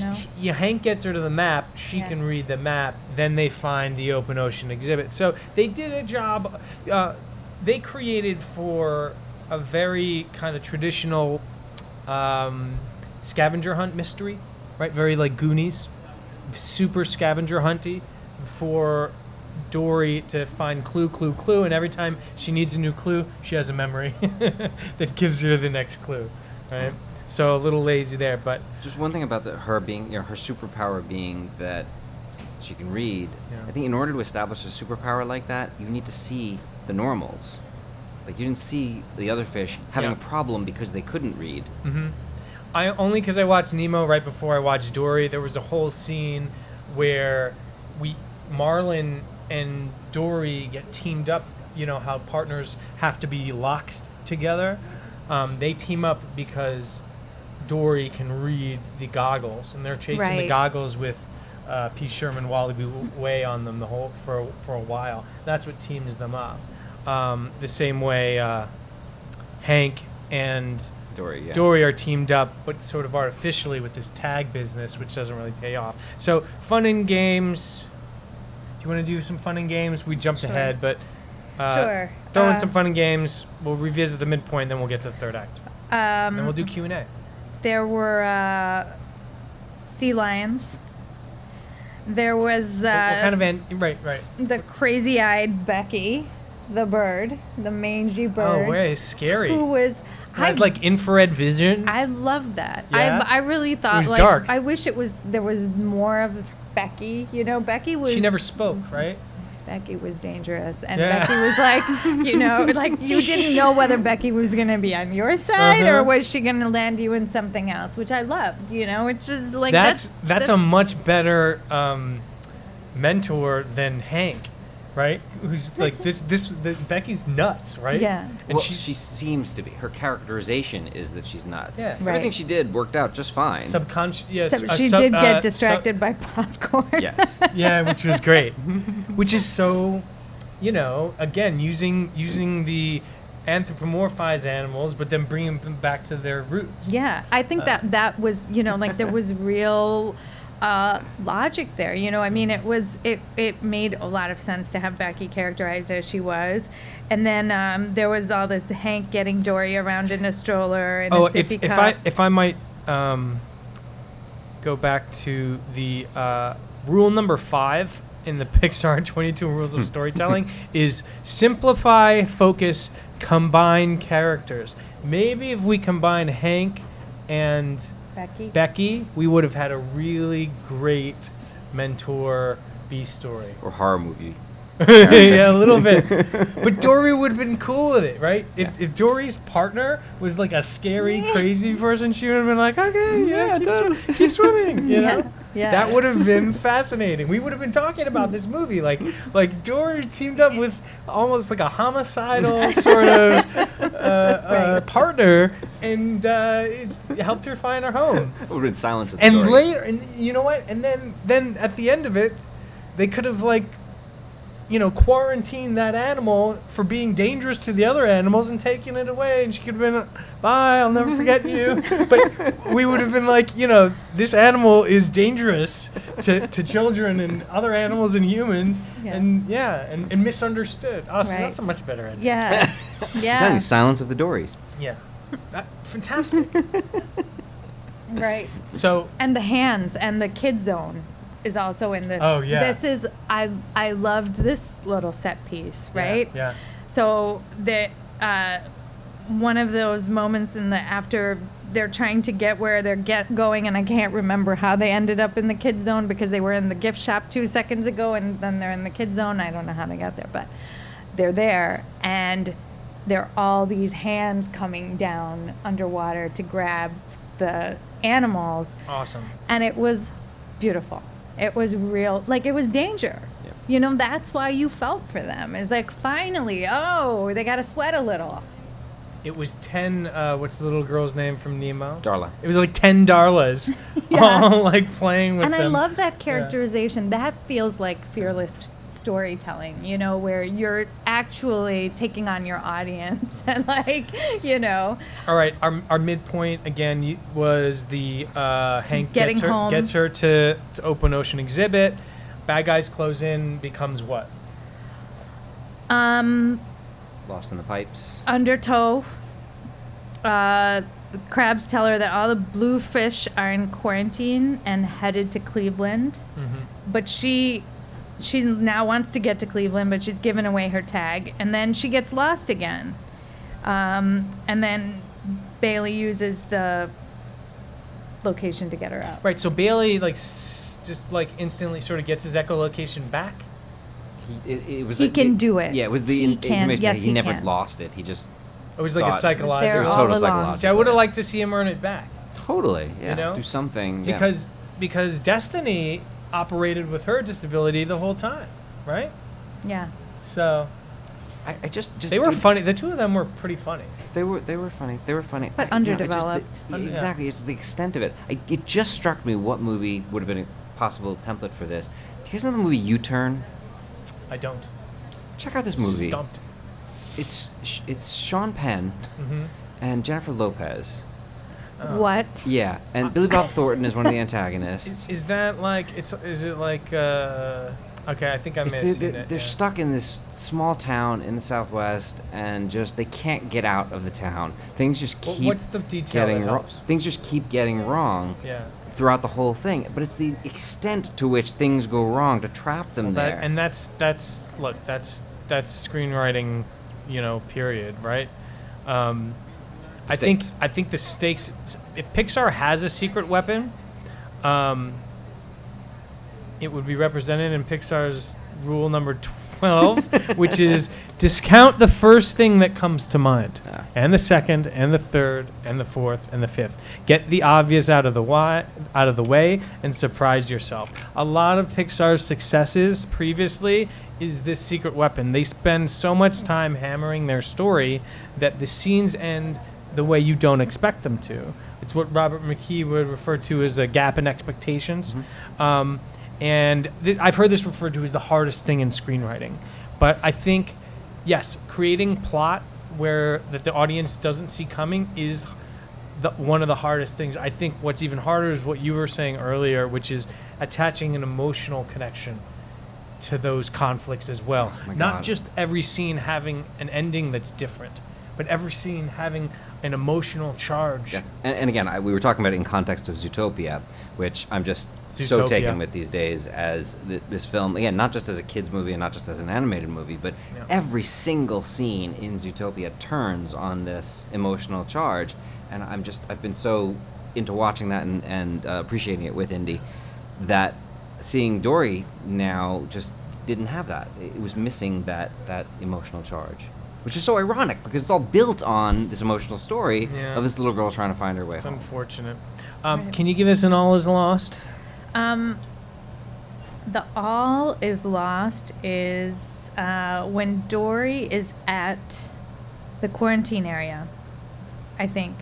I: know?
G: Hank gets her to the map. She
I: Yeah.
G: can read the map. Then they find the open ocean exhibit. So they did a job. They created for a very kind of traditional scavenger hunt mystery, right? Very like Goonies, super scavenger hunty for Dory to find clue, and every time she needs a new clue, she has a memory that gives her the next clue, right? So a little lazy there, but
E: Just one thing about her being, her superpower being that she can read.
G: Yeah.
E: I think in order to establish a superpower like that, you need to see the normals. Like, you didn't see the other fish having
G: Yeah.
E: a problem because they couldn't read.
G: I only because I watched Nemo right before I watched Dory. There was a whole scene where Marlin and Dory get teamed up. You know how partners have to be locked together. They team up because Dory can read the goggles, and they're chasing the
I: Right.
G: goggles with P. Sherman Wallaby Way on them for a while. That's what teams them up. The same way Hank and
E: Dory, yeah.
G: Dory are teamed up, but sort of artificially with this tag business, which doesn't really pay off. So, fun and games. Do you want to do some fun and games? We jumped
I: Sure.
G: ahead, but
I: Sure.
G: throw in some fun and games. We'll revisit the midpoint, then we'll get to the third act. And then we'll do Q&A.
I: There were sea lions. There was
G: What kind of right?
I: the crazy-eyed Becky, the bird, the mangy bird.
G: Oh, wait, it's scary.
I: Who was?
G: It has like infrared vision.
I: I love that.
G: Yeah?
I: I really thought
G: was
I: like
G: dark.
I: I wish there was more of Becky. You know, Becky was.
G: She never spoke, right?
I: Becky was dangerous, and
G: Yeah.
I: Becky was like, like you didn't know whether Becky was gonna be on your side
G: Uh-huh.
I: or was she gonna land you in something else, which I loved. It's just like
G: that's a much better mentor than Hank, right? Who's like this Becky's nuts, right?
I: Yeah.
G: And
E: Well, she seems to be. Her characterization is that she's nuts.
G: Yeah.
I: Right.
E: Everything she did worked out just fine.
G: subconscious. Yes,
I: Except she did get distracted by popcorn.
E: Yes.
G: Yeah, which was great. Which is so, again, using the anthropomorphized animals, but then bringing them back to their roots.
I: Yeah, I think that was like there was real logic there. I mean, it made a lot of sense to have Becky characterized as she was, and then there was all this Hank getting Dory around in a stroller and a sippy cup.
G: if I might go back to the rule number 5 in the Pixar 22 Rules of Storytelling is simplify, focus, combine characters. Maybe if we combine Hank and Becky, we would have had a really great mentor B story.
E: Or horror movie.
G: Yeah, a little bit. But Dory would have been cool with it, right? If Dory's partner was like a scary, crazy person, she would have been like, okay, keep swimming, you know?
I: Yeah.
G: That would have been fascinating. We would have been talking about this movie. Like Dory teamed up with almost like a homicidal sort of partner, and it helped her find her home.
E: It would have been Silence of the
G: And
E: Dory.
G: later, and you know what? And then at the end of it, they could have quarantined that animal for being dangerous to the other animals and taken it away, and she could have been, bye, I'll never forget you. But we would have been like, this animal is dangerous to children and other animals and humans, and misunderstood. Oh, so
I: Right.
G: that's a much better ending.
I: Yeah.
E: I'm telling
I: Yeah.
E: you, Silence of the Dories.
G: Yeah. Fantastic.
I: Right.
G: So,
I: And the hands and the kid zone is also in this.
G: Oh, yeah.
I: This is I loved this little set piece, right?
G: Yeah.
I: So the one of those moments after they're trying to get where they're going, and I can't remember how they ended up in the kid zone because they were in the gift shop 2 seconds ago, and then they're in the kid zone. I don't know how they got there, but they're there, and there are all these hands coming down underwater to grab the animals.
G: Awesome.
I: And it was beautiful. It was real, like it was danger.
E: Yeah.
I: That's why you felt for them. It's like, finally, they got to sweat a little.
G: It was 10, what's the little girl's name from Nemo?
E: Darla.
G: It was like 10 Darlas all like playing with
I: And
G: them.
I: I love that characterization. That feels like fearless storytelling, where you're actually taking on your audience and
G: All right, our midpoint again was the Hank
I: Getting home.
G: gets her to open ocean exhibit. Bad guys close in, becomes what?
E: Lost in the Pipes.
I: Undertow. The crabs tell her that all the bluefish are in quarantine and headed to Cleveland.
G: Mm-hmm.
I: But she now wants to get to Cleveland, but she's given away her tag, and then she gets lost again. And then Bailey uses the location to get her out.
G: Right, so Bailey just instantly sort of gets his echolocation back.
E: It was
I: He can do it.
E: Yeah, it was the
I: He can.
E: information
I: Yes,
E: that
I: he
E: he never
I: can.
E: lost it. He just
G: It was like a
E: thought-
G: psychological.
I: there
E: It was
I: all
E: total
I: along.
E: psychological.
G: See, I would have liked to see him earn it back.
E: Totally, yeah.
G: know?
E: Do something. Yeah.
G: Because Destiny operated with her disability the whole time, right?
I: Yeah.
G: So
E: I just
G: they were funny. The two of them were pretty funny.
E: They were funny. They were funny.
I: But
E: I- you know, it just-
I: underdeveloped.
E: Exactly. It's the extent of it. It just struck me what movie would have been a possible template for this. Do you guys know the movie U-Turn?
G: I don't.
E: Check out this movie.
G: Stumped.
E: It's Sean Penn
G: Mm-hmm.
E: and Jennifer Lopez.
G: Oh.
I: What?
E: Yeah, and Billy Bob Thornton is one of the antagonists.
G: Is that like is it like okay, I think I may have
E: It's
G: seen
E: they're
G: it.
E: they're
G: yeah.
E: stuck in this small town in the Southwest, and just they can't get out of the town. Things just
G: Well,
E: keep
G: what's the detail
E: getting
G: that
E: wrong.
G: helps?
E: Things just keep getting wrong
G: Yeah.
E: throughout the whole thing. But it's the extent to which things go wrong to trap them there.
G: And that's screenwriting, period, right? I think the stakes. If Pixar has a secret weapon, it would be represented in Pixar's rule number 12, which is discount the first thing that comes to mind, and the second, and the third, and the fourth, and the fifth. Get the obvious out of the way, and surprise yourself. A lot of Pixar's successes previously is this secret weapon. They spend so much time hammering their story that the scenes end the way you don't expect them to. It's what Robert McKee would refer to as a gap in expectations.
E: Mm-hmm.
G: And I've heard this referred to as the hardest thing in screenwriting. But I think, yes, creating plot that the audience doesn't see coming is one of the hardest things. I think what's even harder is what you were saying earlier, which is attaching an emotional connection to those conflicts as well.
E: Oh my
G: Not
E: God.
G: just every scene having an ending that's different, but every scene having an emotional charge.
E: Yeah. And again, we were talking about it in context of Zootopia, which I'm just so
G: Zootopia.
E: taken with these days as this film, again, not just as a kid's movie and not just as an animated movie, but every single scene in Zootopia turns on this emotional charge. And I've been so into watching that and appreciating it with Indy that seeing Dory now just didn't have that. It was missing that emotional charge, which is so ironic because it's all built on this emotional story
G: Yeah.
E: of this little girl trying to find her way
G: It's
E: home.
G: unfortunate. Can you give us an All Is Lost?
I: The all is lost is when Dory is at the quarantine area, I think.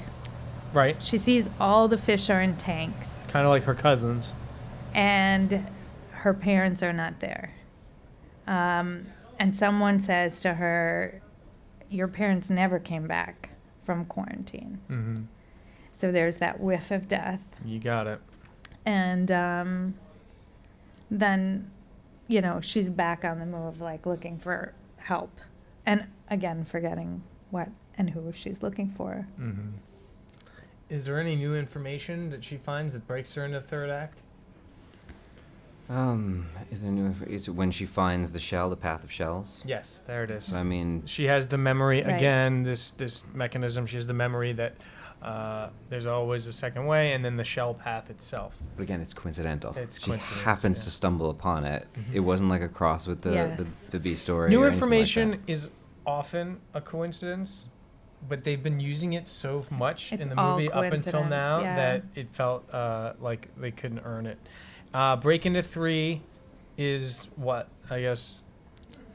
G: Right.
I: She sees all the fish are in tanks
G: Kind of like her cousins.
I: and her parents are not there. And someone says to her, your parents never came back from quarantine.
G: Mm-hmm.
I: So there's that whiff of death.
G: You got it.
I: And then, she's back on the move, like looking for help. And again, forgetting what and who she's looking for.
G: Mm-hmm. Is there any new information that she finds that breaks her into the third act?
E: Is there new? Is it when she finds the shell, the path of shells?
G: Yes, there it is.
E: I mean,
G: She has the memory
I: Right.
G: again. This mechanism. She has the memory that there's always a second way, and then the shell path itself.
E: but again, it's coincidental.
G: It's
E: she
G: coincidence,
E: happens
G: yeah.
E: to stumble upon it.
G: Mhm.
E: It wasn't like a cross with the
I: Yes.
E: the B story.
G: New
E: or anything like
G: information
E: that.
G: is often a coincidence, but they've been using it so much
I: It's
G: in the
I: all
G: movie up until
I: coincidence,
G: now
I: yeah.
G: that it felt like they couldn't earn it. Break into 3 is what, I guess,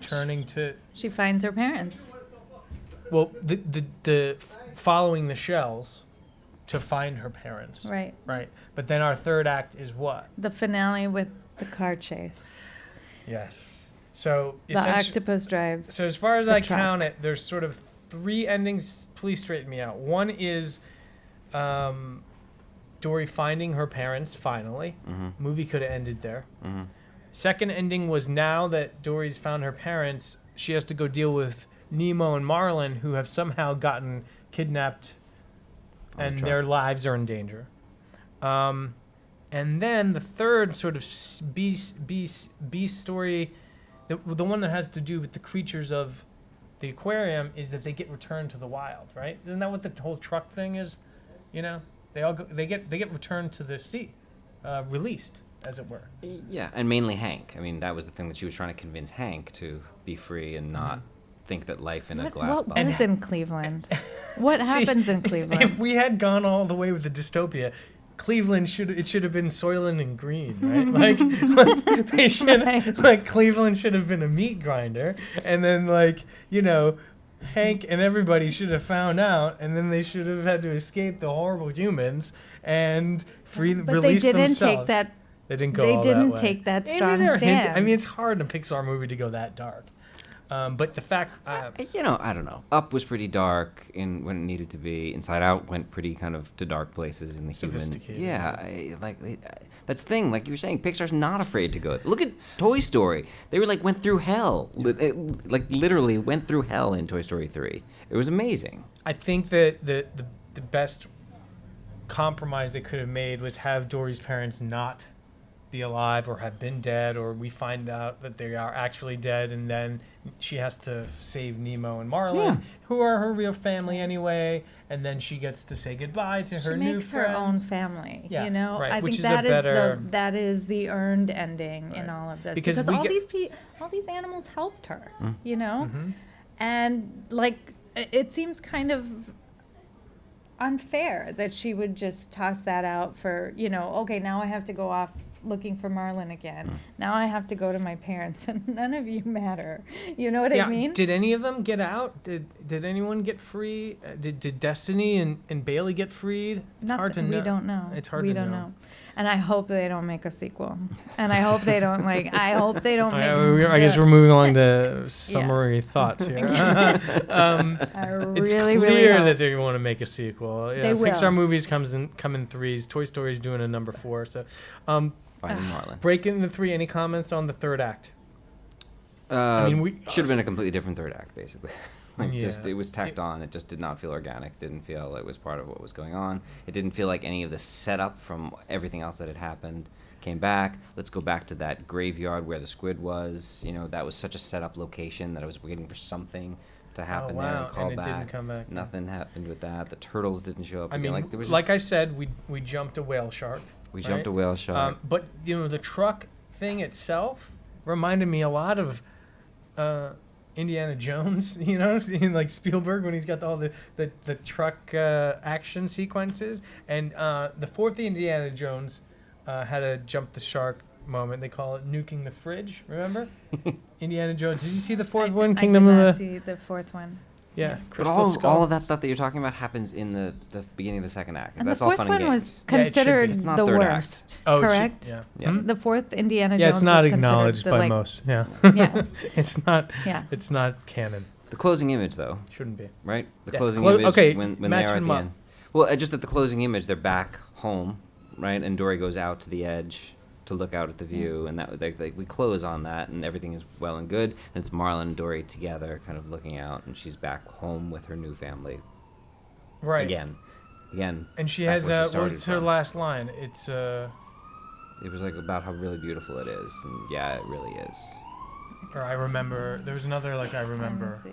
G: turning to,
I: She finds her parents.
G: well, the following the shells to find her parents.
I: Right.
G: Right. But then our third act is what?
I: The finale with the car chase.
G: Yes. So
I: The
G: essentially,
I: octopus drives.
G: so as far as
I: the
G: I
I: truck.
G: count it, there's sort of 3 endings. Please straighten me out. One is Dory finding her parents finally.
E: Mhm.
G: Movie could have ended there.
E: Mhm.
G: Second ending was now that Dory's found her parents, she has to go deal with Nemo and Marlin, who have somehow gotten kidnapped
E: On the
G: and
E: truck.
G: their lives are in danger. And then the third sort of B story, the one that has to do with the creatures of the aquarium, is that they get returned to the wild, right? Isn't that what the whole truck thing is? They get returned to the sea, released, as it were.
E: Yeah, and mainly Hank. I mean, that was the thing that she was trying to convince Hank to be free and not think that life in a glass
I: What
E: bottle.
I: was in Cleveland? What
G: See,
I: happens in
G: If
I: Cleveland?
G: we had gone all the way with the dystopia, Cleveland should have been Soylent and Green, right? Cleveland should have been a meat grinder, and then Hank and everybody should have found out, and then they should have had to escape the horrible humans and
I: But they
G: release
I: didn't
G: themselves.
I: take that.
G: They didn't go.
I: They
G: all
I: didn't
G: that way.
I: take that
G: Maybe
I: strong
G: they're hinting-
I: stand.
G: I mean, it's hard in a Pixar movie to go that dark. But the fact,
E: I don't know. Up was pretty dark when it needed to be. Inside Out went pretty kind of to dark places in the
G: Sophisticated.
E: human. Yeah, that's the thing. Like you were saying, Pixar's not afraid to go. Look at Toy Story. They were went through hell. Literally went through hell in Toy Story 3. It was amazing.
G: I think that the best compromise they could have made was have Dory's parents not be alive or have been dead, or we find out that they are actually dead, and then she has to save Nemo and Marlin,
E: Yeah.
G: who are her real family anyway, and then she gets to say goodbye to
I: She
G: her new
I: makes her own
G: friends.
I: family.
G: Yeah, right,
I: I
G: which
I: think
G: is a better-
I: that is the earned ending in
G: Right.
I: all of this
G: Because
I: because
G: we
I: all
G: get-
I: all these animals helped her.
G: Mhm.
I: And it seems kind of unfair that she would just toss that out for, okay, now I have to go off looking for Marlin again. Now I have to go to my parents, and none of you matter. You know what I mean?
G: Did any of them get out? Did anyone get free? Did Destiny and Bailey get freed? It's hard to know.
I: We don't know.
G: It's hard
I: we
G: to
I: don't
G: know.
I: And I hope they don't make a sequel. And I hope they don't I hope they don't make.
G: I guess we're moving along to summary thoughts here.
I: I
G: It's
I: really,
G: clear
I: really hope.
G: that they want to make a sequel. Yeah,
I: They will.
G: Pixar movies come in threes. Toy Story's doing a number 4. So,
E: Finding Marlin.
G: break into 3. Any comments on the third act?
E: We should have been a completely different third act, basically.
G: Yeah.
E: It was tacked on. It just did not feel organic. Didn't feel it was part of what was going on. It didn't feel like any of the setup from everything else that had happened came back. Let's go back to that graveyard where the squid was. That was such a setup location that I was waiting for something to happen there
G: wow,
E: and call
G: and it
E: back.
G: didn't come back.
E: Nothing happened with that. The turtles didn't show up.
G: I
E: again.
G: mean,
E: there was
G: like I said, we jumped a whale shark.
E: we jumped
G: right?
E: a whale shark.
G: But the truck thing itself, reminded me a lot of Indiana Jones, you know, seeing like Spielberg when he's got all the truck action sequences. And the fourth Indiana Jones had a jump the shark moment. They call it nuking the fridge. Remember? Indiana Jones. Did you see the fourth one? Kingdom
I: I did
G: of
I: not
G: the.
I: see the fourth one.
G: Yeah,
E: But
G: Crystal Skull.
E: all of that stuff that you're talking about happens in the beginning of the second act.
I: And
E: That's
I: the
E: all
I: fourth
E: fun and
I: one
E: games.
I: was
G: Yeah, it should be.
I: considered
E: It's not
I: the
E: third act.
I: worst.
G: Oh, it should-
I: correct?
G: yeah.
E: Yeah.
I: The fourth Indiana Jones.
G: Yeah, it's not
I: was considered
G: acknowledged
I: the,
G: by
I: like,
G: most. Yeah.
I: Yeah.
G: It's not.
I: Yeah.
G: It's not canon.
E: The closing image, though,
G: Shouldn't be.
E: right? The
G: Yes,
E: closing
G: clo-
E: image
G: okay,
E: when they
G: match
E: are at
G: them
E: the
G: up.
E: end. Well, just at the closing image, they're back home, right? And Dory goes out to the edge to look out at the view, and that we close on that, and everything is well and good. And it's Marlin and Dory together, kind of looking out, and she's back home with her new family
G: Right.
E: again.
G: And she
E: back
G: has
E: where she started
G: what's her
E: from.
G: last line? It's
E: It was like about how really beautiful it is, and yeah, it really is.
G: or I remember. There was another like I remember
I: see.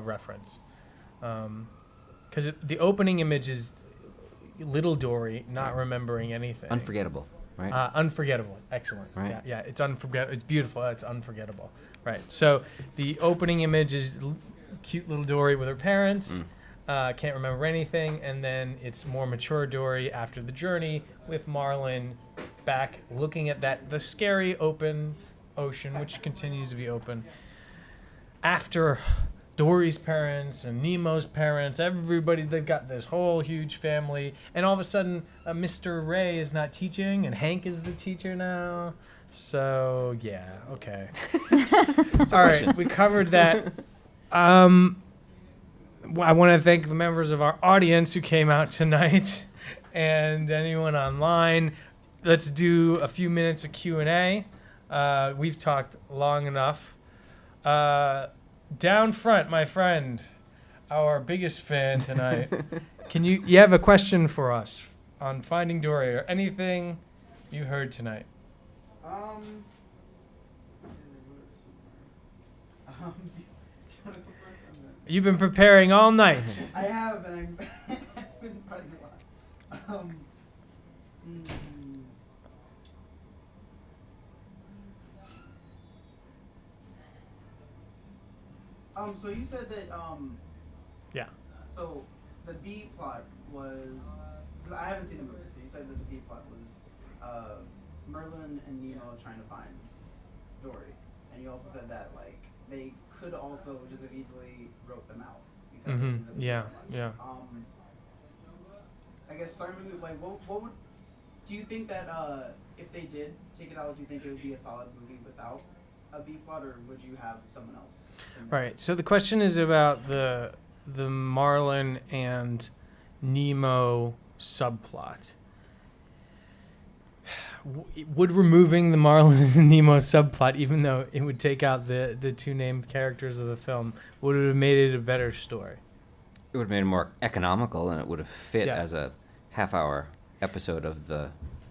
G: reference, because the opening image is little Dory not remembering anything.
E: Unforgettable, right?
G: Unforgettable. Excellent.
E: Right.
G: Yeah, yeah. It's unforgettable. It's beautiful. It's unforgettable. Right. So the opening image is cute little Dory with her parents. Can't remember anything, and then it's more mature Dory after the journey with Marlin back looking at the scary open ocean, which continues to be open. After Dory's parents and Nemo's parents, everybody, they've got this whole huge family, and all of a sudden Mr. Ray is not teaching and Hank is the teacher now. So yeah, okay. All right, we covered that. I want to thank the members of our audience who came out tonight and anyone online. Let's do a few minutes of Q&A. We've talked long enough. Down front, my friend, our biggest fan tonight. You have a question for us on Finding Dory or anything you heard tonight?
H: Do you want to go first?
G: You've been preparing all night.
H: I have, and I've been writing a lot. So you said that,
G: Yeah.
H: so the B plot was, so I haven't seen the movie, so you said that the B plot was, Merlin and Nemo trying to find Dory. And you also said that, like, they could also just have easily wrote them out. Because they didn't really
G: Yeah,
H: do that much.
G: yeah.
H: I guess starting with, like, what would, do you think that, if they did take it out, do you think it would be a solid movie without a B plot, or would you have someone else? in there?
G: Right. So the question is about the Marlin and Nemo subplot. Would removing the Marlin and Nemo subplot, even though it would take out the two named characters of the film, would it have made it a better story?
E: It would have made it more economical, and it would have fit
G: Yeah.
E: as a half-hour episode of the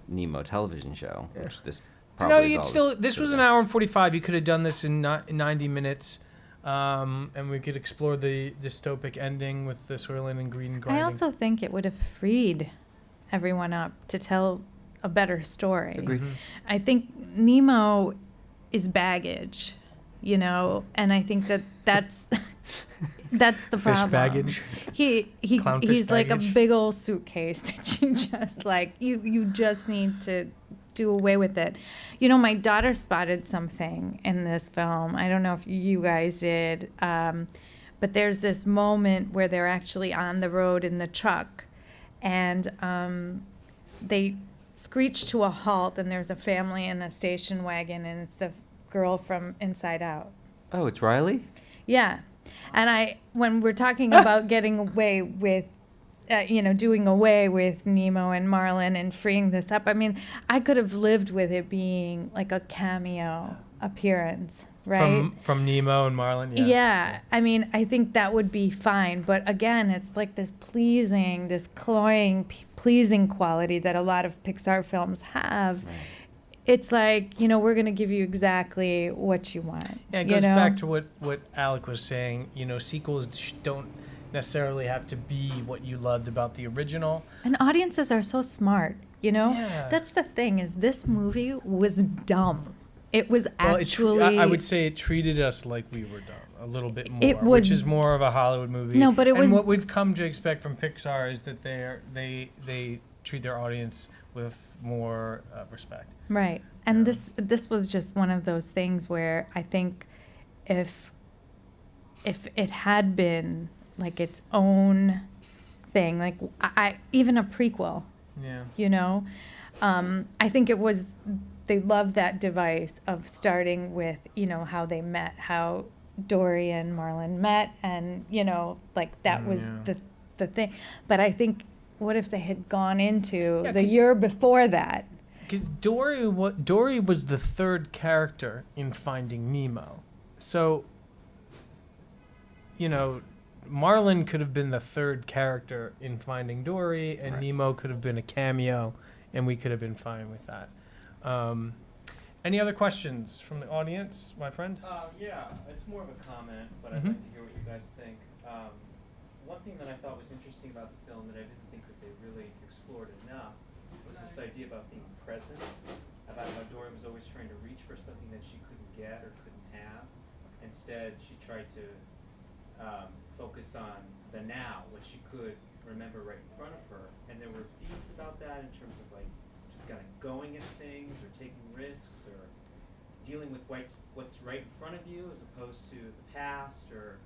E: Nemo television show, which this probably
G: No,
E: is
G: you'd
E: all
G: still. This was an
E: should've
G: hour and 45. You could have done this in 90 minutes, and we could explore the dystopic ending with the Soylent and Green grinding.
I: I also think it would have freed everyone up to tell a better story.
E: been. Agreed.
I: I think Nemo is baggage, you know, and I think that's that's the
G: Fish
I: problem.
G: baggage. Clownfish
I: He's like a
G: baggage.
I: big old suitcase that you just like you just need to do away with it. You know, my daughter spotted something in this film. I don't know if you guys did, but there's this moment where they're actually on the road in the truck, and they screech to a halt, and there's a family in a station wagon, and it's the girl from Inside Out.
E: Oh, it's Riley?
I: Yeah. And when we're talking about getting away with, doing away with Nemo and Marlin and freeing this up, I mean, I could have lived with it being like a cameo appearance, right?
G: From Nemo and Marlin. Yeah.
I: Yeah. I mean, I think that would be fine. But again, it's like this cloying, pleasing quality that a lot of Pixar films have.
E: Right.
I: It's like, we're going to give you exactly what you want.
G: Yeah, it goes back to what Alec was saying. Sequels don't necessarily have to be what you loved about the original.
I: And audiences are so smart,
G: Yeah.
I: That's the thing, is this movie was dumb. It was actually.
G: I would say it treated us like we were dumb a little bit more,
I: It was-
G: which is more of a Hollywood movie.
I: No, but it
G: and
I: was-
G: what we've come to expect from Pixar is that they treat their audience with more respect.
I: Right. And this was just one of those things where I think if it had been like its own thing, like I even a prequel,
G: Yeah.
I: you know, I think it was, they loved that device of starting with, you know, how they met, how Dory and Marlin met, and, you know, like that was the thing. But I think, what if they had gone into
G: Yeah,
I: the
G: 'cause-
I: year before that?
G: Because Dory was the third character in Finding Nemo. So, you know, Marlin could have been the third character in Finding Dory, and Nemo could have been a cameo, and we could have been fine with that. Any other questions from the audience, my friend?
J: Yeah, it's more of a comment, but I'd like to hear what you guys think. One thing that I thought was interesting about the film that I didn't think that they really explored enough was this idea about being present, about how Dory was always trying to reach for something that she couldn't get or couldn't have. Instead, she tried to focus on the now, what she could remember right in front of her. And there were themes about that in terms of like just kind of going at things or taking risks or dealing with what's right in front of you as opposed to the past or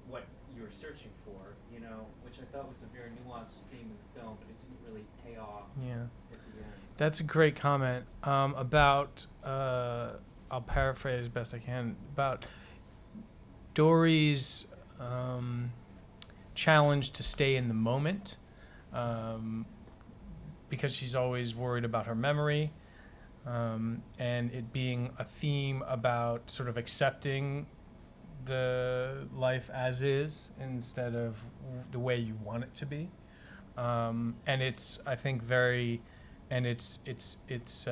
J: what you were searching for, you know, which I thought was a very nuanced theme in the film, but it didn't really pay off at the end.
G: That's a great comment about, I'll paraphrase as best I can, about Dory's challenge to stay in the moment, because she's always worried about her memory, and it being a theme about sort of accepting the life as is instead of the way you want it to be. And it's, I think, it's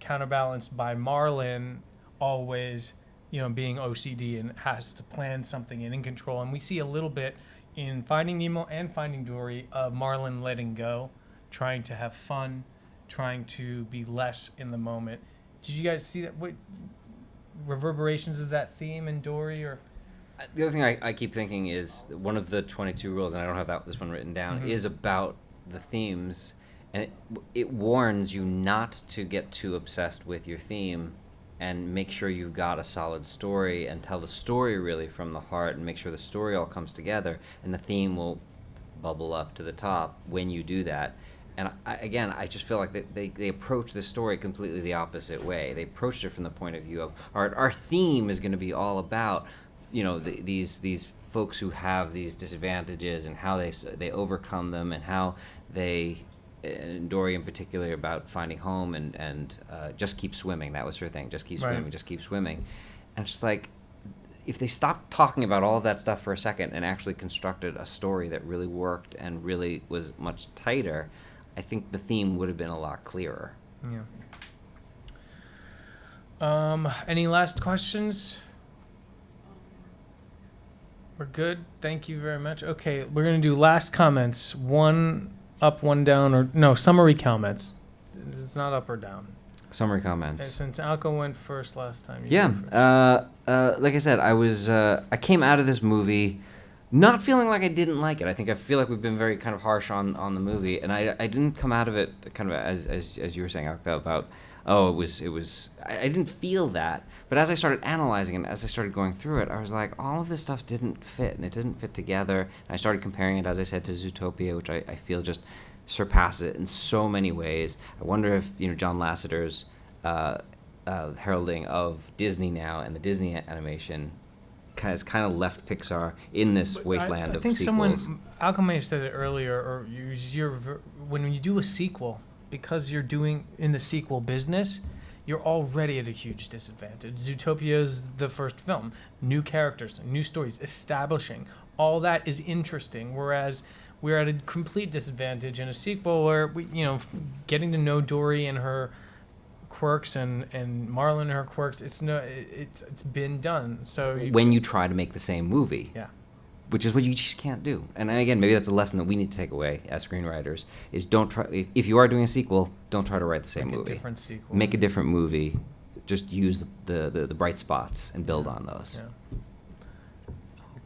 G: counterbalanced by Marlin always, you know, being OCD and has to plan something and in control. And we see a little bit in Finding Nemo and Finding Dory of Marlin letting go, trying to have fun, trying to be less in the moment. Did you guys see that? What reverberations of that theme in Dory? Or
E: The other thing I keep thinking is one of the 22 rules, and I don't have this one written down, is about the themes, and it warns you not to get too obsessed with your theme, and make sure you've got a solid story and tell the story really from the heart, and make sure the story all comes together, and the theme will bubble up to the top when you do that. And I just feel like they approach the story completely the opposite way. They approached it from the point of view of our theme is going to be all about, you know, these folks who have these disadvantages and how they overcome them, and how they, and Dory in particular, about finding home and just keep swimming. That was her thing. Just keep swimming. Just keep swimming. And it's just like, if they stopped talking about all of that stuff for a second and actually constructed a story that really worked and really was much tighter, I think the theme would have been a lot clearer.
G: Yeah. Any last questions? We're good. Thank you very much. Okay, we're gonna do last comments. One up, one down, or no, summary comments. It's not up or down.
E: Summary comments.
G: And since Alka went first last time.
E: Like I said, I came out of this movie not feeling like I didn't like it. I feel like we've been very kind of harsh on the movie, and I didn't come out of it kind of as you were saying, Alka, about it was I didn't feel that. But as I started analyzing it, as I started going through it, I was like, all of this stuff didn't fit, and it didn't fit together. And I started comparing it, as I said, to Zootopia, which I feel just surpasses it in so many ways. I wonder if, you know, John Lasseter's heralding of Disney now and the Disney animation has kind of left Pixar in this wasteland of sequels.
G: Alka may have said it earlier, or when you do a sequel, because you're doing in the sequel business, you're already at a huge disadvantage. Zootopia is the first film. New characters, new stories, establishing. All that is interesting, whereas we're at a complete disadvantage in a sequel where we, you know, getting to know Dory and her quirks and Marlin and her quirks, it's been done. So
E: when you try to make the same movie.
G: Yeah.
E: Which is what you just can't do. And again, maybe that's a lesson that we need to take away as screenwriters, is don't try, if you are doing a sequel, don't try to write the same movie.
G: Make a different sequel.
E: Make a different movie. just use the bright spots and build on those.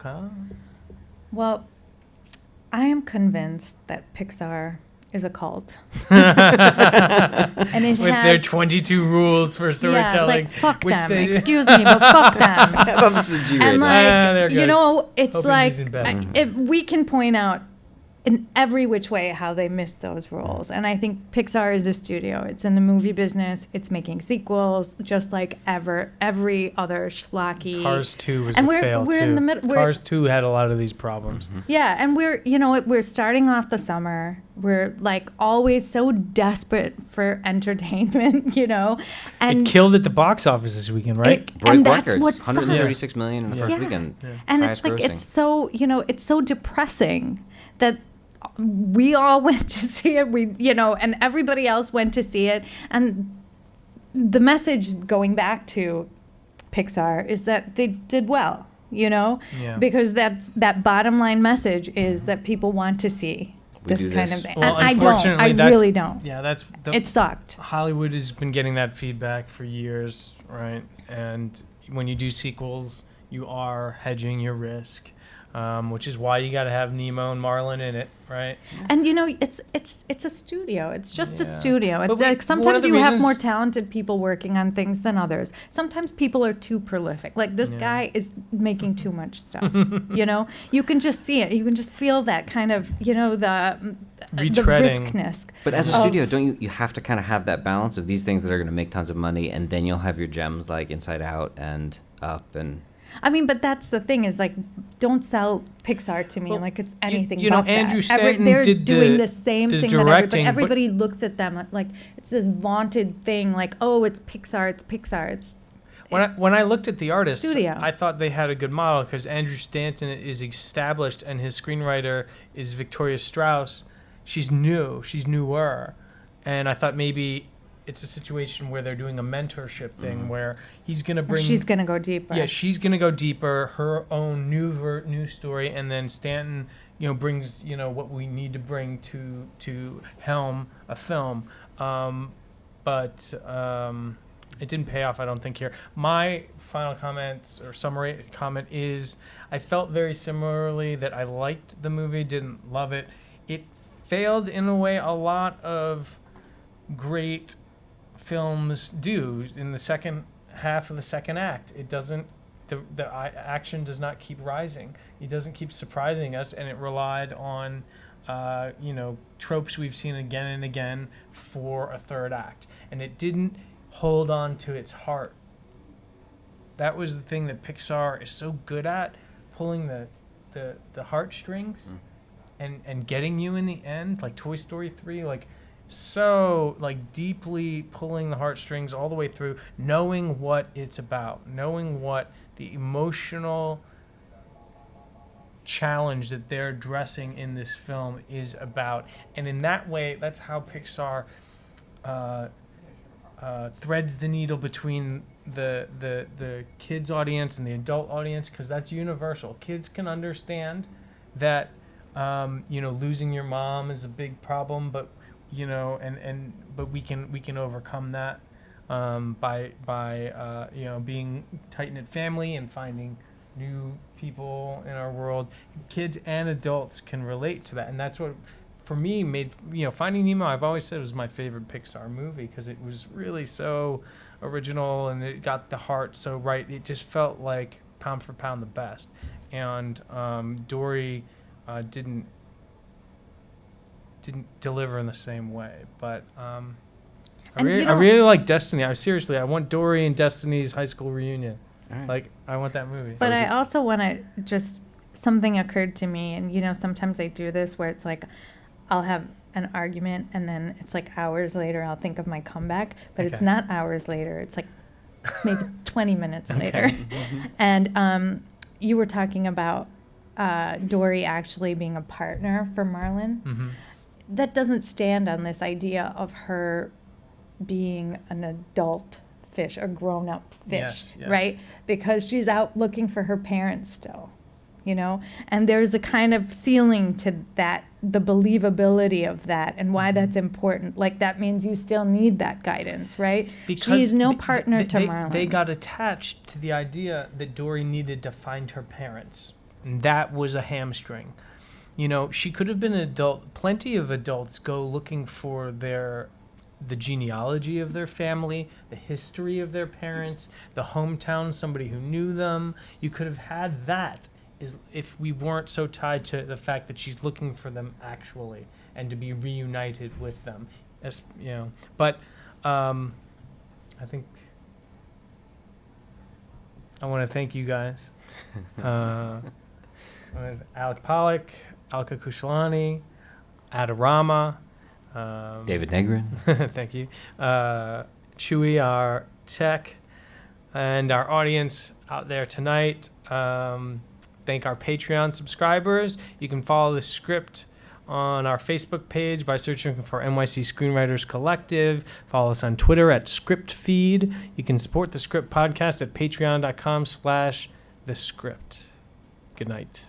G: Okay.
I: Well, I am convinced that Pixar is a cult. And it
G: With
I: has,
G: their 22 rules for storytelling.
I: Yeah, like fuck
G: which
I: them.
G: they-
I: Excuse me, but fuck them.
E: That's the G
I: And
E: rating.
G: there
I: like,
G: it
I: you
G: goes.
I: know, it's
G: Hope you're
I: like
G: using better.
I: if we can point out in every which way how they missed those rules. And I think Pixar is a studio. It's in the movie business. It's making sequels just like every other schlocky.
G: Cars 2 was
I: And
G: a
I: we're-
G: fail
I: we're
G: too.
I: in the middle- we're-
G: Cars 2 had a lot of these problems.
I: Yeah, and we're starting off the summer. We're like always so desperate for entertainment, and
G: It killed at the box office this weekend, right?
E: Broke
I: and that's
E: records.
I: what sucks.
E: 136 million in the first
I: Yeah.
E: weekend.
I: And
E: Highest
I: it's like
E: grossing.
I: it's so it's so depressing that we all went to see it. And everybody else went to see it, and the message going back to Pixar is that they did well,
G: Yeah.
I: because that bottom line message is that people want to see
E: We
I: this
E: do
I: kind
E: this.
I: of thing.
G: Well,
I: And I don't. I
G: unfortunately, that's-
I: really don't.
G: Yeah, that's
I: It sucked.
G: Hollywood has been getting that feedback for years, right? And when you do sequels, you are hedging your risk, which is why you got to have Nemo and Marlin in it, right?
I: And it's a studio. It's just a
G: Yeah.
I: studio.
G: But
I: It's
G: we-
I: like
G: one of
I: sometimes
G: the
I: you have
G: reasons-
I: more talented people working on things than others. Sometimes people are too prolific. Like this guy is making too much stuff. You can just see it. You can just feel that kind of the
G: Retreading.
I: riskness.
E: But as a
I: of-
E: studio, don't you have to kind of have that balance of these things that are going to make tons of money, and then you'll have your gems like Inside Out and Up and.
I: I mean, but that's the thing is like, don't sell Pixar to me
G: Well,
I: like it's anything
G: you know,
I: but
G: Andrew
I: that.
G: Stanton
I: They're
G: did
I: doing
G: the-
I: the same
G: the
I: thing
G: directing,
I: that
G: but-
I: everybody looks at them like it's this vaunted thing. Like, oh, it's Pixar. It's Pixar. It's
G: When I looked at the artists,
I: Studio.
G: I thought they had a good model because Andrew Stanton is established and his screenwriter is Victoria Strauss. She's newer. And I thought maybe it's a situation where they're doing a mentorship thing where he's going to bring...
I: she's gonna go deeper.
G: Yeah, she's going to go deeper, her own new story, and then Stanton, brings, what we need to bring to helm a film. But it didn't pay off, I don't think, here. My final comments or summary comment is I felt very similarly that I liked the movie, didn't love it. It failed in a way a lot of great films do in the second half of the second act. It doesn't, the action does not keep rising. It doesn't keep surprising us, and it relied on, tropes we've seen again and again for a third act. And it didn't hold on to its heart. That was the thing that Pixar is so good at, pulling the heartstrings and getting you in the end, like Toy Story 3, so deeply pulling the heartstrings all the way through, knowing what it's about, knowing what the emotional challenge that they're addressing in this film is about. And in that way, that's how Pixar threads the needle between the kids audience and the adult audience, because that's universal. Kids can understand that losing your mom is a big problem, but but we can overcome that by being tight-knit family and finding new people in our world. Kids and adults can relate to that, and that's what for me made Finding Nemo, I've always said, was my favorite Pixar movie because it was really so original and it got the heart so right. It just felt like pound for pound the best. And Dory didn't deliver in the same way, but I really like Destiny. I want Dory and Destiny's high school reunion.
E: Right.
G: I want that movie.
I: But I also want to something occurred to me, and sometimes I do this where it's like I'll have an argument and then it's like hours later I'll think of my comeback, but it's
G: Okay.
I: not hours later. It's like maybe 20 minutes later. And you were talking about Dory actually being a partner for Marlin.
G: Mm-hmm.
I: That doesn't stand on this idea of her being an adult fish, a grown-up fish,
G: Yes.
I: right? Because she's out looking for her parents still. you know? And there's a kind of ceiling to that, the believability of that, and why that's important. Like, that means you still need that guidance, right? She's no partner to Marlin.
G: They got attached to the idea that Dory needed to find her parents. And that was a hamstring. You know, she could have been an adult. Plenty of adults go looking for the genealogy of their family, the history of their parents, the hometown, somebody who knew them. You could have had that if we weren't so tied to the fact that she's looking for them actually and to be reunited with them. As, you know, but I think I want to thank you guys. Alec Pollak, Alka Khushalani, Adorama,
E: David Negrin.
G: thank you. Chewy, our tech, and our audience out there tonight. Thank our Patreon subscribers. You can follow the script on our Facebook page by searching for NYC Screenwriters Collective. Follow us on Twitter at ScriptFeed. You can support the Script Podcast at patreon.com/thescript. Good night.